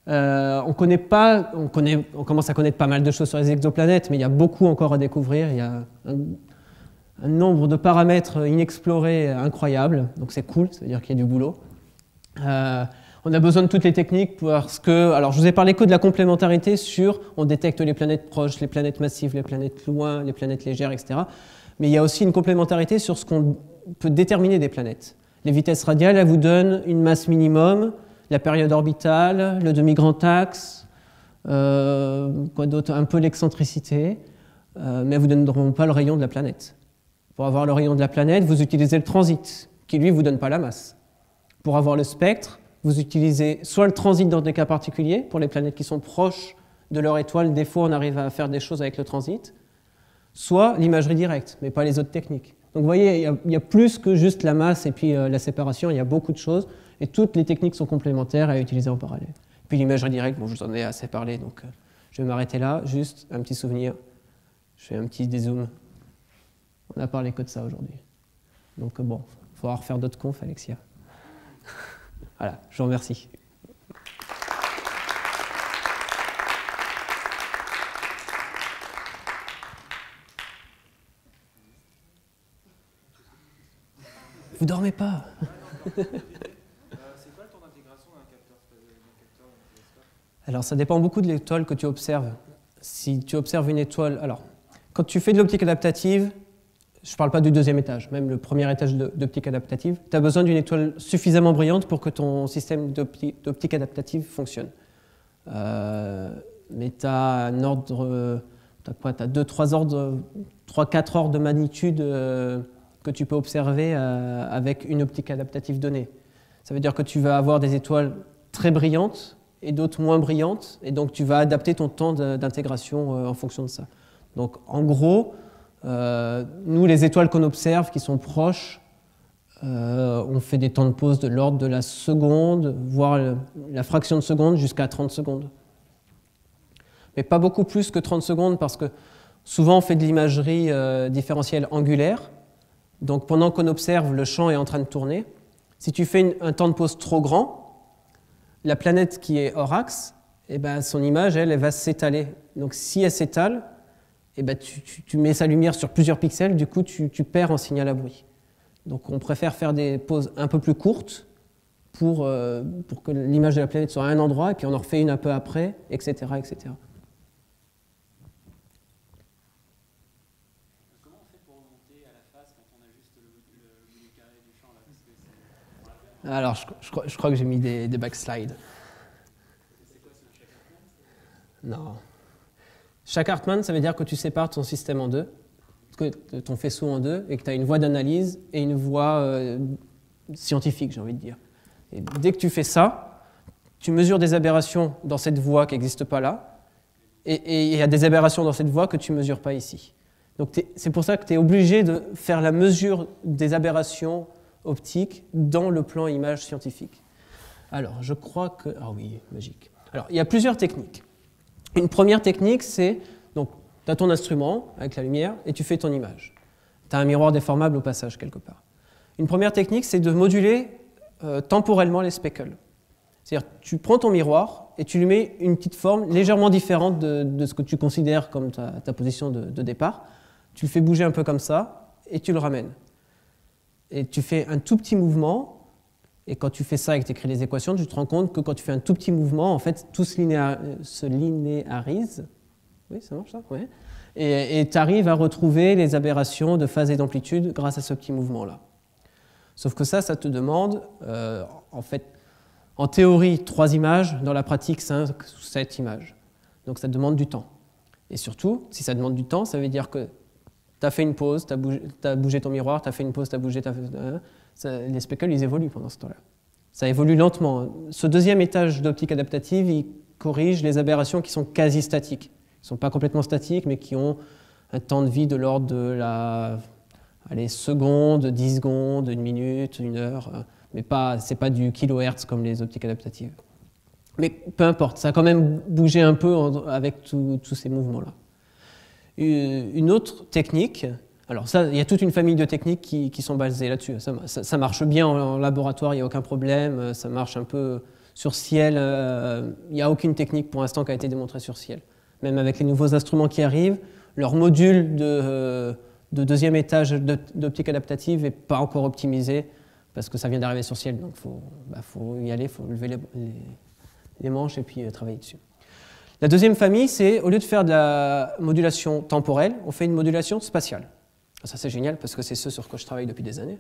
On commence à connaître pas mal de choses sur les exoplanètes, mais il y a beaucoup encore à découvrir. Il y a un nombre de paramètres inexplorés incroyable, donc c'est cool, ça veut dire qu'il y a du boulot. On a besoin de toutes les techniques parce que, alors je vous ai parlé que de la complémentarité sur, on détecte les planètes proches, les planètes massives, les planètes loin, les planètes légères, etc. Mais il y a aussi une complémentarité sur ce qu'on peut déterminer des planètes. Les vitesses radiales, elles vous donnent une masse minimum, la période orbitale, le demi-grand axe, quoi d'autre, un peu l'excentricité, mais elles ne vous donneront pas le rayon de la planète. Pour avoir le rayon de la planète, vous utilisez le transit, qui lui ne vous donne pas la masse. Pour avoir le spectre, vous utilisez soit le transit dans des cas particuliers, pour les planètes qui sont proches de leur étoile, des fois on arrive à faire des choses avec le transit, soit l'imagerie directe, mais pas les autres techniques. Donc vous voyez, il y a plus que juste la masse et puis la séparation, il y a beaucoup de choses, et toutes les techniques sont complémentaires à utiliser en parallèle. Puis l'imagerie directe, bon, je vous en ai assez parlé, donc je vais m'arrêter là, juste un petit souvenir, je fais un petit dézoom. On a parlé que de ça aujourd'hui. Donc bon, il faudra refaire d'autres confs, Alexia. Voilà, je vous remercie. Vous dormez pas. C'est quoi le temps d'intégration d'un capteur dans le télescope? Alors ça dépend beaucoup de l'étoile que tu observes. Si tu observes une étoile... Alors, quand tu fais de l'optique adaptative, je ne parle pas du deuxième étage, même le premier étage d'optique adaptative, tu as besoin d'une étoile suffisamment brillante pour que ton système d'optique adaptative fonctionne. Mais tu as un ordre, tu as quoi? Tu as 3-4 ordres de magnitude que tu peux observer avec une optique adaptative donnée. Ça veut dire que tu vas avoir des étoiles très brillantes et d'autres moins brillantes, et donc tu vas adapter ton temps d'intégration en fonction de ça. Donc en gros, nous, les étoiles qu'on observe, qui sont proches, on fait des temps de pause de l'ordre de la seconde, voire la fraction de seconde jusqu'à 30 secondes. Mais pas beaucoup plus que 30 secondes, parce que souvent on fait de l'imagerie différentielle angulaire. Donc pendant qu'on observe, le champ est en train de tourner. Si tu fais un temps de pause trop grand, la planète qui est hors axe, eh ben, son image, elle va s'étaler. Donc si elle s'étale, eh ben, tu mets sa lumière sur plusieurs pixels, du coup tu perds en signal à bruit. Donc on préfère faire des pauses un peu plus courtes pour que l'image de la planète soit à un endroit, et puis on en refait une un peu après, etc. etc. Comment on fait pour remonter à la face quand on a juste le bout du carré du champ là, parce que c'est... Alors je crois que j'ai mis des backslides. C'est quoi ce chaque Hartmann? Non. Chaque Hartmann, ça veut dire que tu sépares ton système en deux, ton faisceau en deux, et que tu as une voie d'analyse et une voie scientifique, j'ai envie de dire. Et dès que tu fais ça, tu mesures des aberrations dans cette voie qui n'existe pas là, et il y a des aberrations dans cette voie que tu ne mesures pas ici. Donc c'est pour ça que tu es obligé de faire la mesure des aberrations optiques dans le plan image scientifique. Alors, je crois que... Ah oui, magique. Alors, il y a plusieurs techniques. Une première technique, c'est... Donc, tu as ton instrument avec la lumière et tu fais ton image. Tu as un miroir déformable au passage, quelque part. Une première technique, c'est de moduler temporellement les speckles. C'est-à-dire, tu prends ton miroir et tu lui mets une petite forme légèrement différente de ce que tu considères comme ta position de départ. Tu le fais bouger un peu comme ça et tu le ramènes. Et tu fais un tout petit mouvement, et quand tu fais ça et que tu écris les équations, tu te rends compte que quand tu fais un tout petit mouvement, en fait, tout se linéarise. Oui, ça marche ça? Ouais. Et tu arrives à retrouver les aberrations de phase et d'amplitude grâce à ce petit mouvement-là. Sauf que ça te demande, en fait, en théorie, 3 images, dans la pratique, 5 ou 7 images. Donc ça demande du temps. Et surtout, si ça demande du temps, ça veut dire que tu as fait une pause, tu as bougé ton miroir, tu as fait une pause, tu as bougé... les speckles, ils évoluent pendant ce temps-là. Ça évolue lentement. Ce deuxième étage d'optique adaptative, il corrige les aberrations qui sont quasi statiques. Ils ne sont pas complètement statiques, mais qui ont un temps de vie de l'ordre de la... Allez, secondes, 10 secondes, 1 minute, 1 heure, mais ce n'est pas du kilohertz comme les optiques adaptatives. Mais peu importe, ça a quand même bougé un peu avec tous ces mouvements-là. Une autre technique, alors ça, il y a toute une famille de techniques qui sont basées là-dessus. Ça marche bien en laboratoire, il n'y a aucun problème, ça marche un peu sur ciel. Il n'y a aucune technique pour l'instant qui a été démontrée sur ciel. Même avec les nouveaux instruments qui arrivent, leur module de deuxième étage d'optique adaptative n'est pas encore optimisé parce que ça vient d'arriver sur ciel, donc il faut y aller, il faut lever les manches et puis travailler dessus. La deuxième famille, c'est au lieu de faire de la modulation temporelle, on fait une modulation spatiale. Ça c'est génial parce que c'est ce sur quoi je travaille depuis des années.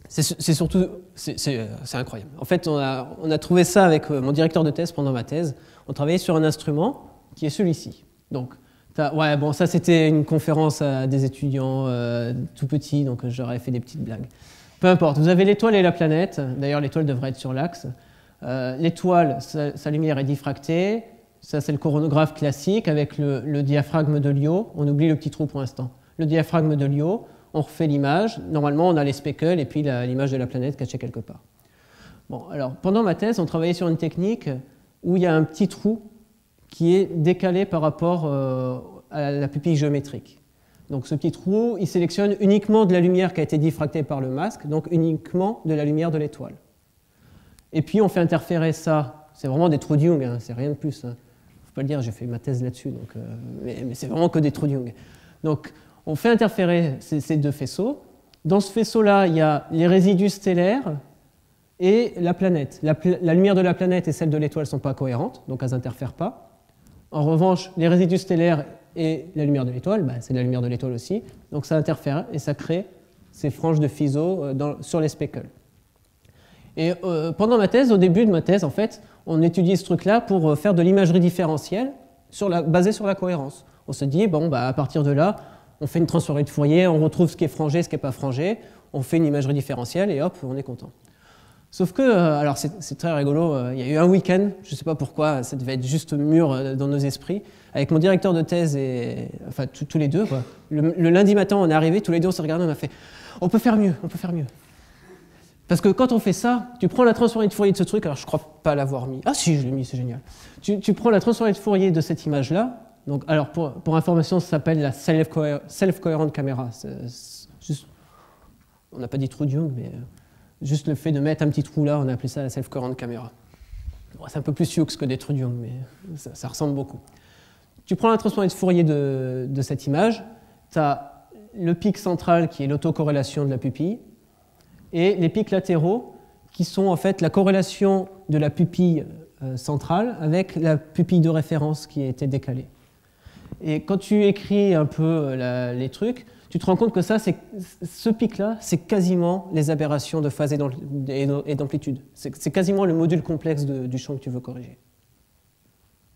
C'est incroyable. En fait, on a trouvé ça avec mon directeur de thèse pendant ma thèse. On travaillait sur un instrument qui est celui-ci. Donc, ouais, bon, ça c'était une conférence à des étudiants tout petits, donc j'aurais fait des petites blagues. Peu importe, vous avez l'étoile et la planète. D'ailleurs, l'étoile devrait être sur l'axe. L'étoile, sa lumière est diffractée. Ça, c'est le coronographe classique avec le diaphragme de Lyot. On oublie le petit trou pour l'instant. Le diaphragme de Lyot, on refait l'image. Normalement, on a les speckles et puis l'image de la planète cachée quelque part. Bon, alors, pendant ma thèse, on travaillait sur une technique où il y a un petit trou qui est décalé par rapport à la pupille géométrique. Donc, ce petit trou, il sélectionne uniquement de la lumière qui a été diffractée par le masque, donc uniquement de la lumière de l'étoile. Et puis, on fait interférer ça. C'est vraiment des trous de Young, hein, c'est rien de plus. Hein. Faut pas le dire, j'ai fait ma thèse là-dessus, mais c'est vraiment que des trous de Young. Donc, on fait interférer ces deux faisceaux. Dans ce faisceau-là, il y a les résidus stellaires et la planète. La lumière de la planète et celle de l'étoile ne sont pas cohérentes, donc elles n'interfèrent pas. En revanche, les résidus stellaires et la lumière de l'étoile, c'est de la lumière de l'étoile aussi, donc ça interfère et ça crée ces franges de Fizeau sur les speckles. Et pendant ma thèse, au début de ma thèse, en fait, on étudiait ce truc-là pour faire de l'imagerie différentielle basée sur la cohérence. On se dit, bon, à partir de là, on fait une transformée de Fourier, on retrouve ce qui est frangé, ce qui n'est pas frangé, on fait une imagerie différentielle et hop, on est content. Sauf que, alors c'est très rigolo, il y a eu un week-end, je ne sais pas pourquoi, ça devait être juste mûr dans nos esprits, avec mon directeur de thèse et, enfin, tous les deux, quoi. Le lundi matin, on est arrivé, tous les deux, on s'est regardé, on a fait, on peut faire mieux, on peut faire mieux. Parce que quand on fait ça, tu prends la transformée de Fourier de ce truc, alors je ne crois pas l'avoir mis. Ah si, je l'ai mis, c'est génial. Tu prends la transformée de Fourier de cette image-là, donc, alors pour information, ça s'appelle la self-coherent camera. Juste, on n'a pas dit trou de Young, mais juste le fait de mettre un petit trou là, on a appelé ça la self-coherent camera. Bon, c'est un peu plus Sioux que des trous de Young, mais ça ressemble beaucoup. Tu prends la transformée de Fourier de cette image, tu as le pic central qui est l'autocorrélation de la pupille, et les pics latéraux qui sont en fait la corrélation de la pupille centrale avec la pupille de référence qui a été décalée. Et quand tu écris un peu les trucs, tu te rends compte que ce pic-là, c'est quasiment les aberrations de phase et d'amplitude. C'est quasiment le module complexe du champ que tu veux corriger.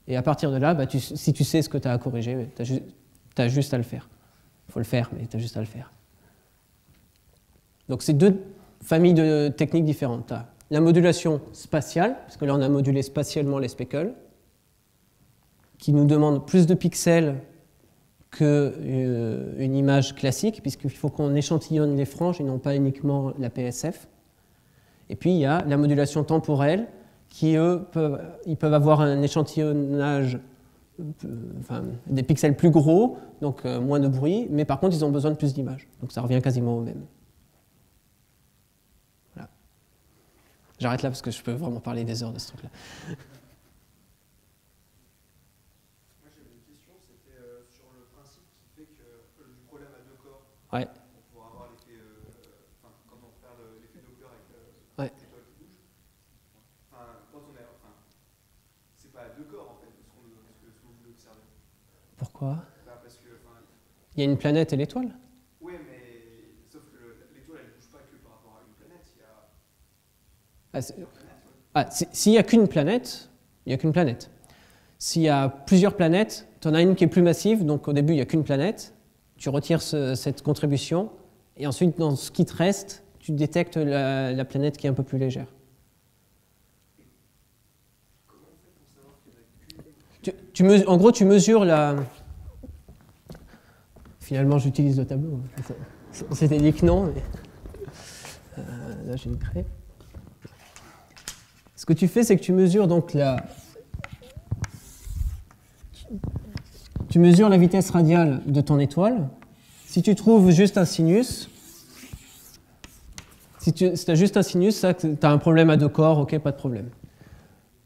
Et à partir de là, bah, si tu sais ce que tu as à corriger, tu as juste à le faire. Il faut le faire, mais tu as juste à le faire. Donc c'est deux familles de techniques différentes. Tu as la modulation spatiale, parce que là on a modulé spatialement les speckles, qui nous demande plus de pixels qu'une image classique, puisqu'il faut qu'on échantillonne les franges et non pas uniquement la PSF. Et puis il y a la modulation temporelle, qui eux peuvent avoir un échantillonnage, des pixels plus gros, donc moins de bruit, mais par contre ils ont besoin de plus d'images. Donc ça revient quasiment au même. Voilà. J'arrête là parce que je peux vraiment parler des heures de ce truc-là. Ouais. Pour avoir l'effet, quand on repère l'effet Doppler avec ouais. l'étoile qui bouge, quand on est, c'est pas à deux corps en fait ce qu'on veut observer. Pourquoi? Parce que, il y a une planète et l'étoile. Oui, mais sauf que l'étoile elle bouge pas que par rapport à une planète. S'il n'y a qu'une planète, il n'y a qu'une planète. S'il y a plusieurs planètes, tu en as une qui est plus massive, donc au début il n'y a qu'une planète. Tu retires cette contribution, et ensuite, dans ce qui te reste, tu détectes la planète qui est un peu plus légère. En gros, tu mesures la... Finalement, j'utilise le tableau. On s'était dit que non, mais... là, j'ai une craie. Ce que tu fais, c'est que tu mesures donc Tu mesures la vitesse radiale de ton étoile. Si tu trouves juste un sinus, si tu as juste un sinus, tu as un problème à deux corps, ok, pas de problème.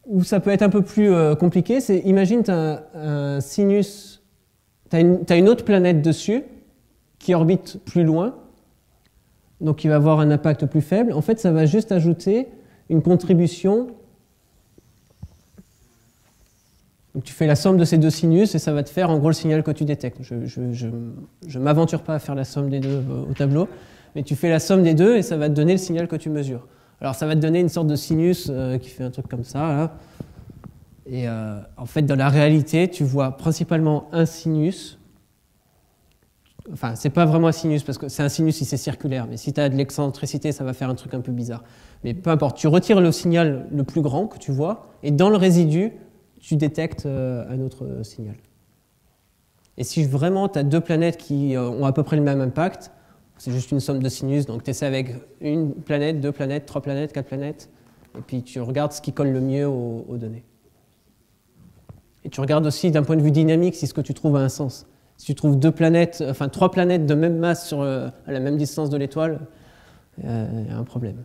Ou ça peut être un peu plus compliqué, c'est imagine tu as un sinus, tu as une autre planète dessus qui orbite plus loin, donc qui va avoir un impact plus faible. En fait, ça va juste ajouter une contribution. Donc tu fais la somme de ces deux sinus et ça va te faire en gros le signal que tu détectes. Je ne m'aventure pas à faire la somme des deux au tableau, mais tu fais la somme des deux et ça va te donner le signal que tu mesures. Alors ça va te donner une sorte de sinus qui fait un truc comme ça. Là. Et en fait, dans la réalité, tu vois principalement un sinus. Enfin, c'est pas vraiment un sinus parce que c'est un sinus si c'est circulaire, mais si tu as de l'excentricité, ça va faire un truc un peu bizarre. Mais peu importe, tu retires le signal le plus grand que tu vois et dans le résidu, tu détectes un autre signal. Et si vraiment tu as deux planètes qui ont à peu près le même impact, c'est juste une somme de sinus, donc tu essaies avec une planète, deux planètes, trois planètes, quatre planètes, et puis tu regardes ce qui colle le mieux aux données. Et tu regardes aussi d'un point de vue dynamique si ce que tu trouves a un sens. Si tu trouves trois planètes de même masse à la même distance de l'étoile, il y a un problème.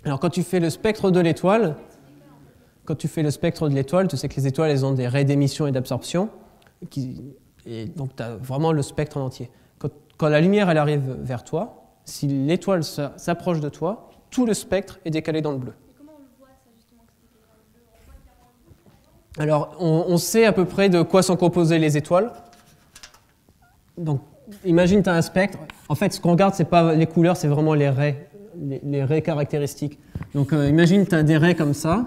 Alors quand tu fais le spectre de l'étoile, tu sais que les étoiles elles ont des raies d'émission et d'absorption, et donc tu as vraiment le spectre en entier. Quand la lumière elle arrive vers toi, si l'étoile s'approche de toi, tout le spectre est décalé dans le bleu. Et comment on le voit ça justement que c'est décalé dans le bleu ? Alors on sait à peu près de quoi sont composées les étoiles. Donc imagine tu as un spectre. En fait ce qu'on regarde c'est pas les couleurs, c'est vraiment les raies. Les raies caractéristiques. Donc imagine tu as des raies comme ça.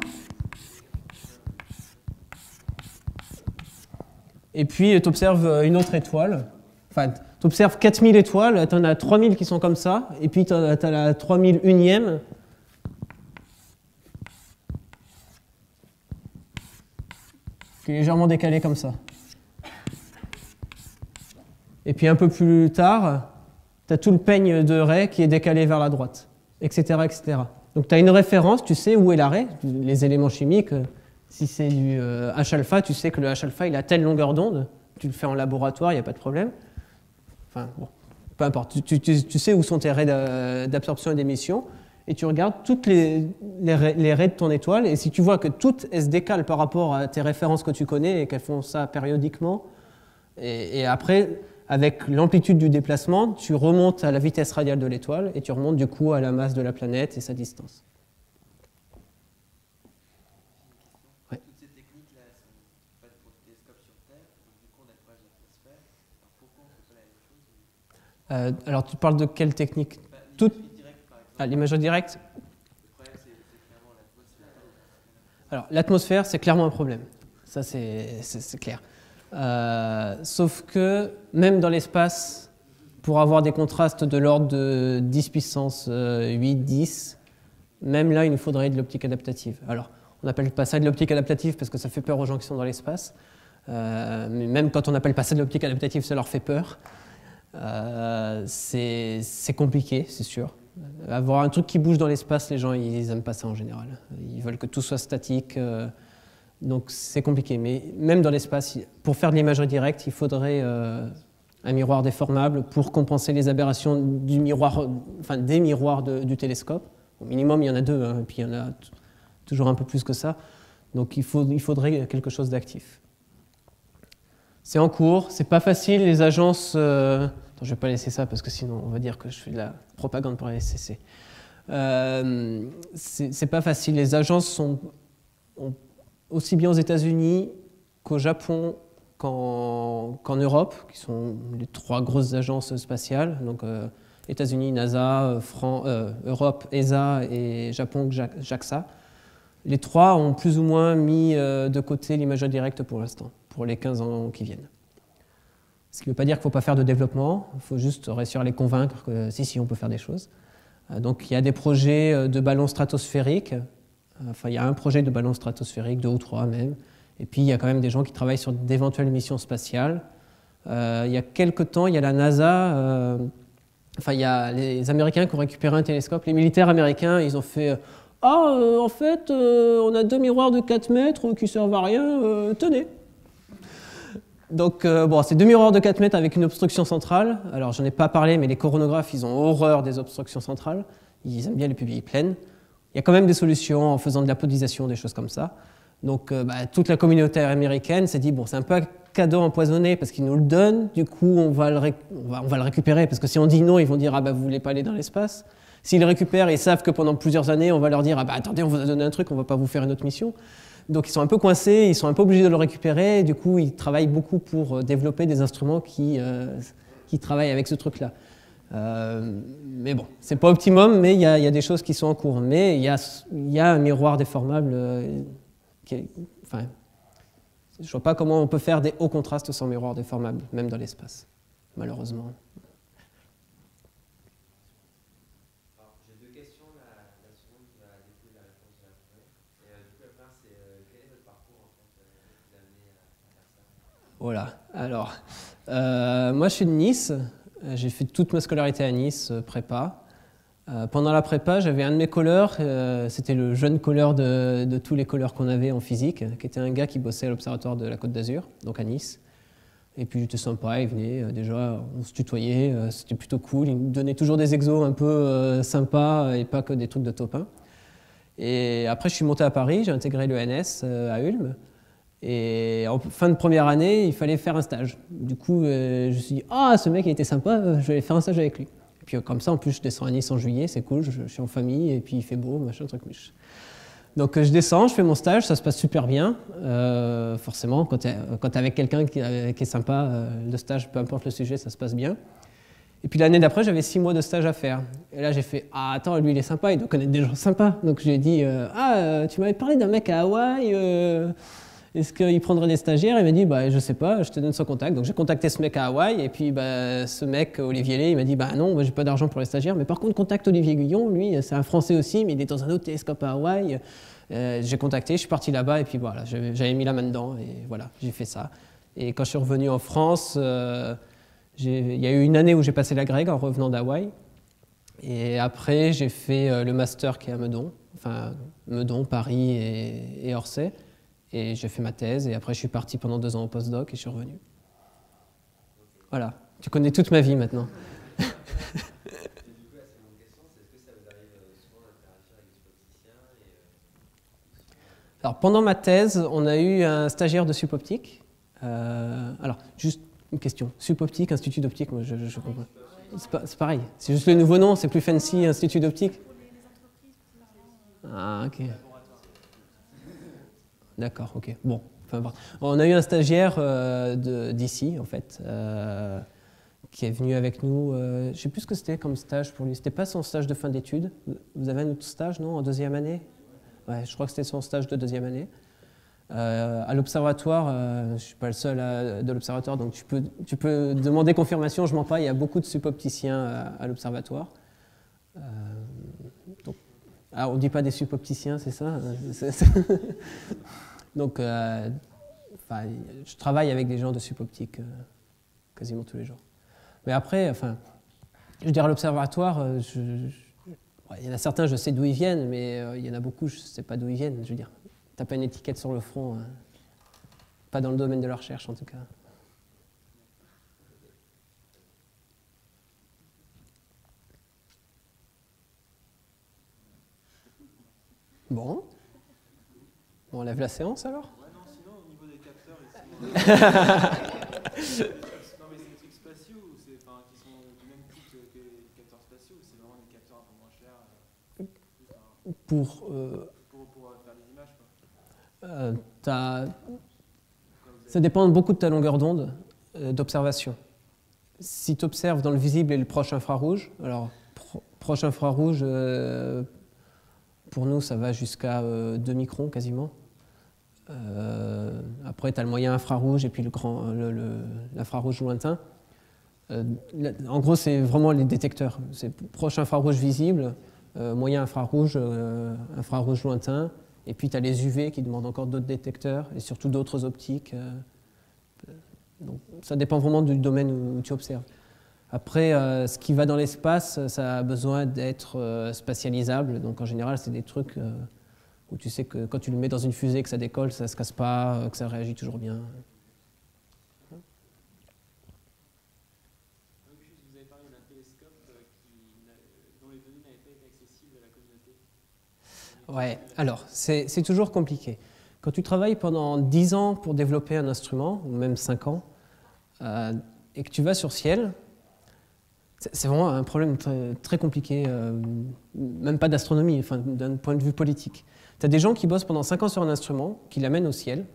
Et puis tu observes une autre étoile. Enfin, tu observes 4000 étoiles, tu en as 3000 qui sont comme ça, et puis tu as la 3001e. Qui est légèrement décalée comme ça. Et puis un peu plus tard, tu as tout le peigne de raie qui est décalé vers la droite, etc. etc. Donc tu as une référence, tu sais où est la raie, les éléments chimiques. Si c'est du H-alpha, tu sais que le H-alpha il a telle longueur d'onde, tu le fais en laboratoire, il n'y a pas de problème. Enfin, bon. peu importe, tu sais où sont tes raies d'absorption et d'émission, et tu regardes toutes les raies de ton étoile, et si tu vois que toutes elles se décalent par rapport à tes références que tu connais et qu'elles font ça périodiquement, et après, avec l'amplitude du déplacement, tu remontes à la vitesse radiale de l'étoile, et tu remontes du coup à la masse de la planète et sa distance. Toutes ces techniques-là sont faites pour le télescope sur Terre, donc du coup on a le proche d'atmosphère. Alors pourquoi on ne fait pas la même chose? Alors tu parles de quelle technique? Toute... L'imagerie directe. Le problème c'est clairement l'atmosphère. Alors l'atmosphère, c'est clairement un problème. Ça, c'est clair. Sauf que même dans l'espace, pour avoir des contrastes de l'ordre de 10 puissance 8, 10, même là, il nous faudrait de l'optique adaptative. Alors, on n'appelle pas ça de l'optique adaptative parce que ça fait peur aux gens qui sont dans l'espace. Mais même quand on n'appelle pas ça de l'optique adaptative, ça leur fait peur. C'est compliqué, c'est sûr. Avoir un truc qui bouge dans l'espace, les gens, ils n'aiment pas ça en général. Ils veulent que tout soit statique. Donc c'est compliqué. Mais même dans l'espace, pour faire de l'imagerie directe, il faudrait un miroir déformable pour compenser les aberrations du miroir, enfin des miroirs du télescope. Au minimum, il y en a deux, hein, et puis il y en a toujours un peu plus que ça. Donc il faudrait quelque chose d'actif. C'est en cours, c'est pas facile. Les agences... Attends, je vais pas laisser ça parce que sinon on va dire que je fais de la propagande pour la SCC. C'est pas facile. Les agences sont aussi bien aux États-Unis qu'au Japon qu'en Europe, qui sont les trois grosses agences spatiales. Donc États-Unis, NASA, Europe, ESA et Japon, JAXA. Les trois ont plus ou moins mis de côté l'imagerie directe pour l'instant, pour les 15 ans qui viennent. Ce qui ne veut pas dire qu'il ne faut pas faire de développement, il faut juste réussir à les convaincre que si, on peut faire des choses. Donc il y a des projets de ballons stratosphériques, enfin il y a un projet de ballon stratosphérique, 2 ou 3 même, et puis il y a quand même des gens qui travaillent sur d'éventuelles missions spatiales. Il y a quelques temps, il y a la NASA, enfin il y a les Américains qui ont récupéré un télescope, les militaires américains, ils ont fait « Ah, en fait, on a 2 miroirs de 4 mètres qui ne servent à rien, tenez !» Donc, bon, c'est 2 miroirs de 4 mètres avec une obstruction centrale. Alors, j'en ai pas parlé, mais les coronographes, ils ont horreur des obstructions centrales. Ils aiment bien les publier pleines. Il y a quand même des solutions en faisant de l'apodisation, des choses comme ça. Donc, toute la communauté américaine s'est dit, bon, c'est un peu un cadeau empoisonné parce qu'ils nous le donnent. Du coup, on va le récupérer. Parce que si on dit non, ils vont dire, ah, vous voulez pas aller dans l'espace. S'ils le récupèrent, ils savent que pendant plusieurs années, on va leur dire, ah, attendez, on vous a donné un truc, on va pas vous faire une autre mission. Donc ils sont un peu coincés, ils sont un peu obligés de le récupérer, et du coup ils travaillent beaucoup pour développer des instruments qui travaillent avec ce truc-là. Mais bon, c'est pas optimum, mais il y a des choses qui sont en cours. Mais il y a un miroir déformable, enfin, je vois pas comment on peut faire des hauts contrastes sans miroir déformable, même dans l'espace, malheureusement. Voilà, alors, moi je suis de Nice, j'ai fait toute ma scolarité à Nice, prépa. Pendant la prépa, j'avais un de mes colleurs, c'était le jeune colleur de tous les colleurs qu'on avait en physique, qui était un gars qui bossait à l'Observatoire de la Côte d'Azur, donc à Nice. Et puis j'étais sympa, il venait, déjà on se tutoyait, c'était plutôt cool, il nous donnait toujours des exos un peu sympas et pas que des trucs de topin. Et après je suis monté à Paris, j'ai intégré l'ENS à Ulm. Et en fin de première année, il fallait faire un stage. Du coup, je me suis dit, ah, ce mec, il était sympa, je vais faire un stage avec lui. Et puis comme ça, en plus, je descends à Nice en juillet, c'est cool, je suis en famille, et puis il fait beau, machin, truc, mouche. Donc je descends, je fais mon stage, ça se passe super bien. Forcément, quand t'es avec quelqu'un qui est sympa, le stage, peu importe le sujet, ça se passe bien. Et puis l'année d'après, j'avais 6 mois de stage à faire. Et là, j'ai fait, ah, attends, lui, il est sympa, il doit connaître des gens sympas. Donc je lui ai dit, tu m'avais parlé d'un mec à Hawaï, est-ce qu'il prendrait des stagiaires? Il m'a dit, je sais pas, je te donne son contact. Donc j'ai contacté ce mec à Hawaï, et puis ce mec, Olivier Lé, il m'a dit, non, moi j'ai pas d'argent pour les stagiaires, mais par contre, contacte Olivier Guyon, lui, c'est un Français aussi, mais il est dans un autre télescope à Hawaï. J'ai contacté, je suis parti là-bas, et puis voilà, j'avais mis la main dedans, et voilà, j'ai fait ça. Et quand je suis revenu en France, il y a eu une année où j'ai passé la Greg en revenant d'Hawaï, et après j'ai fait le master qui est à Meudon, enfin Meudon, Paris et Orsay. Et j'ai fait ma thèse, et après je suis parti pendant 2 ans au postdoc, et je suis revenu. Voilà, tu connais toute ma vie maintenant. Alors, pendant ma thèse, on a eu un stagiaire de SupOptic. Alors, juste une question. SupOptic, Institut d'optique, moi je comprends. C'est pareil. C'est juste le nouveau nom, c'est plus fancy, Institut d'optique. Ah, ok. D'accord, ok. Bon. Enfin, bon. On a eu un stagiaire d'ici, en fait, qui est venu avec nous. Je ne sais plus ce que c'était comme stage pour lui. C'était pas son stage de fin d'études. Vous avez un autre stage, non, en deuxième année? Ouais, je crois que c'était son stage de deuxième année. À l'observatoire, je ne suis pas le seul de l'observatoire, donc tu peux demander confirmation, je mens pas, il y a beaucoup de supopticiens à l'observatoire. On ne dit pas des supopticiens, c'est ça? Donc, je travaille avec des gens de supoptique quasiment tous les jours. Mais après, je veux dire, à l'observatoire, il y en a certains, je sais d'où ils viennent, mais il y en a beaucoup, je ne sais pas d'où ils viennent. Je veux dire, tu n'as pas une étiquette sur le front, pas dans le domaine de la recherche en tout cas. Bon, on lève la séance alors? Ouais, non, sinon, au niveau des capteurs, ils sont. Non, mais c'est des trucs spatiaux, qui sont du même type que les capteurs spatiaux, c'est vraiment des capteurs un peu moins chers. Pour Faire des images, quoi. Ça dépend beaucoup de ta longueur d'onde d'observation. Si tu observes dans le visible et le proche infrarouge, alors proche infrarouge, pour nous, ça va jusqu'à 2 microns quasiment. Après, tu as le moyen infrarouge et puis l'infrarouge lointain. En gros, c'est vraiment les détecteurs. C'est proche infrarouge visible, moyen infrarouge, infrarouge lointain. Et puis, tu as les UV qui demandent encore d'autres détecteurs et surtout d'autres optiques. Donc, ça dépend vraiment du domaine où tu observes. Après, ce qui va dans l'espace, ça a besoin d'être spatialisable. Donc, en général, c'est des trucs où tu sais que quand tu le mets dans une fusée, que ça décolle, ça ne se casse pas, que ça réagit toujours bien. Vous avez parlé d'un télescope dont les données n'avaient pas été accessibles à la communauté. Ouais, alors, c'est toujours compliqué. Quand tu travailles pendant 10 ans pour développer un instrument, ou même 5 ans, et que tu vas sur Ciel, c'est vraiment un problème très, très compliqué, même pas d'astronomie, d'un point de vue politique. Tu as des gens qui bossent pendant 5 ans sur un instrument, qui l'amènent au ciel,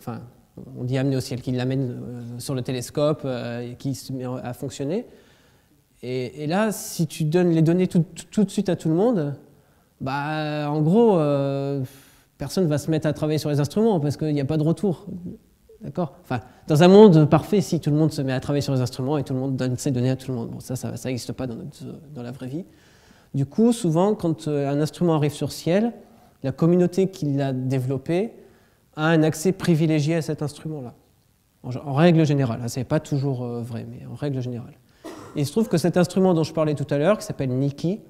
on dit amener au ciel, qui l'amènent sur le télescope, et qui se met à fonctionner. Et là, si tu donnes les données tout de suite à tout le monde, en gros, personne ne va se mettre à travailler sur les instruments parce qu'il n'y a pas de retour. D'accord? Dans un monde parfait, si tout le monde se met à travailler sur les instruments et tout le monde donne ses données à tout le monde. Bon, ça n'existe pas dans la vraie vie. Du coup, souvent, quand un instrument arrive sur Ciel, la communauté qui l'a développé a un accès privilégié à cet instrument-là. En règle générale, ce n'est pas toujours vrai, mais en règle générale. Et il se trouve que cet instrument dont je parlais tout à l'heure, qui s'appelle Niki,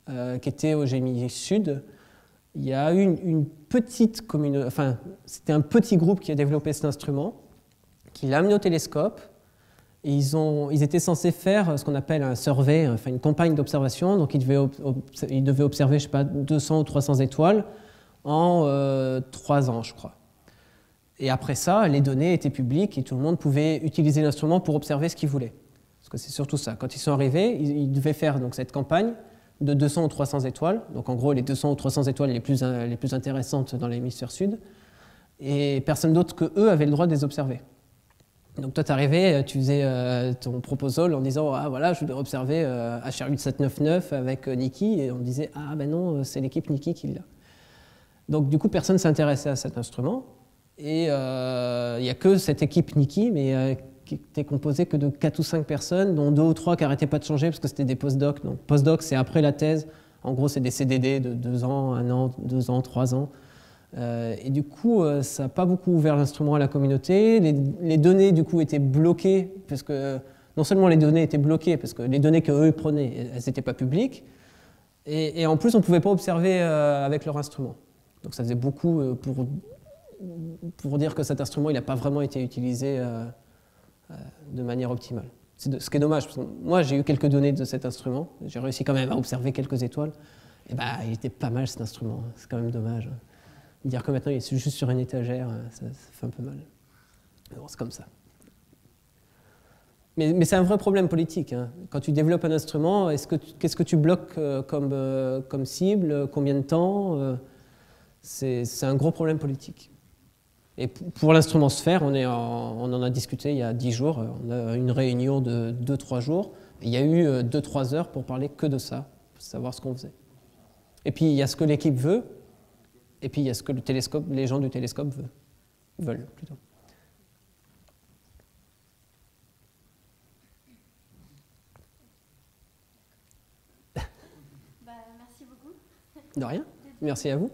qui était au GMI Sud, il y a eu une petite communauté, c'était un petit groupe qui a développé cet instrument, qui l'a amené au télescope, et ils étaient censés faire ce qu'on appelle un survey, une campagne d'observation, donc ils devaient observer, je sais pas, 200 ou 300 étoiles en 3 ans, je crois. Et après ça, les données étaient publiques et tout le monde pouvait utiliser l'instrument pour observer ce qu'il voulait. Parce que c'est surtout ça. Quand ils sont arrivés, ils devaient faire donc, cette campagne de 200 ou 300 étoiles, donc en gros les 200 ou 300 étoiles les plus intéressantes dans l'hémisphère sud, et personne d'autre que eux avait le droit de les observer. Donc toi tu arrivais, tu faisais ton proposal en disant « Ah voilà, je voudrais observer HR8799 avec Niki », et on disait « Ah ben non, c'est l'équipe Niki qui l'a ». Donc du coup personne ne s'intéressait à cet instrument, et il n'y a que cette équipe Niki, mais qui était composée que de 4 ou 5 personnes, dont 2 ou 3 qui n'arrêtaient pas de changer parce que c'était des postdocs. Donc postdoc, c'est après la thèse. En gros, c'est des CDD de 2 ans, 1 an, 2 ans, 3 ans. Et du coup, ça n'a pas beaucoup ouvert l'instrument à la communauté. Les données, du coup, étaient bloquées, parce que non seulement les données étaient bloquées, parce que les données qu'eux prenaient, elles n'étaient pas publiques, et en plus, on ne pouvait pas observer avec leur instrument. Donc ça faisait beaucoup pour dire que cet instrument, il n'a pas vraiment été utilisé de manière optimale. Ce qui est dommage, parce que moi j'ai eu quelques données de cet instrument, j'ai réussi quand même à observer quelques étoiles, et il était pas mal cet instrument, c'est quand même dommage. Dire que maintenant il est juste sur une étagère, ça fait un peu mal. Mais bon, c'est comme ça. Mais c'est un vrai problème politique, hein. Quand tu développes un instrument, qu'est-ce que tu bloques comme cible? Combien de temps? C'est un gros problème politique. Et pour l'instrument Sphère, on en a discuté il y a 10 jours. On a une réunion de 2-3 jours. Et il y a eu 2-3 heures pour parler que de ça, pour savoir ce qu'on faisait. Et puis il y a ce que l'équipe veut, et puis il y a ce que les gens du télescope veulent plutôt. Bah, merci beaucoup. De rien. Merci à vous.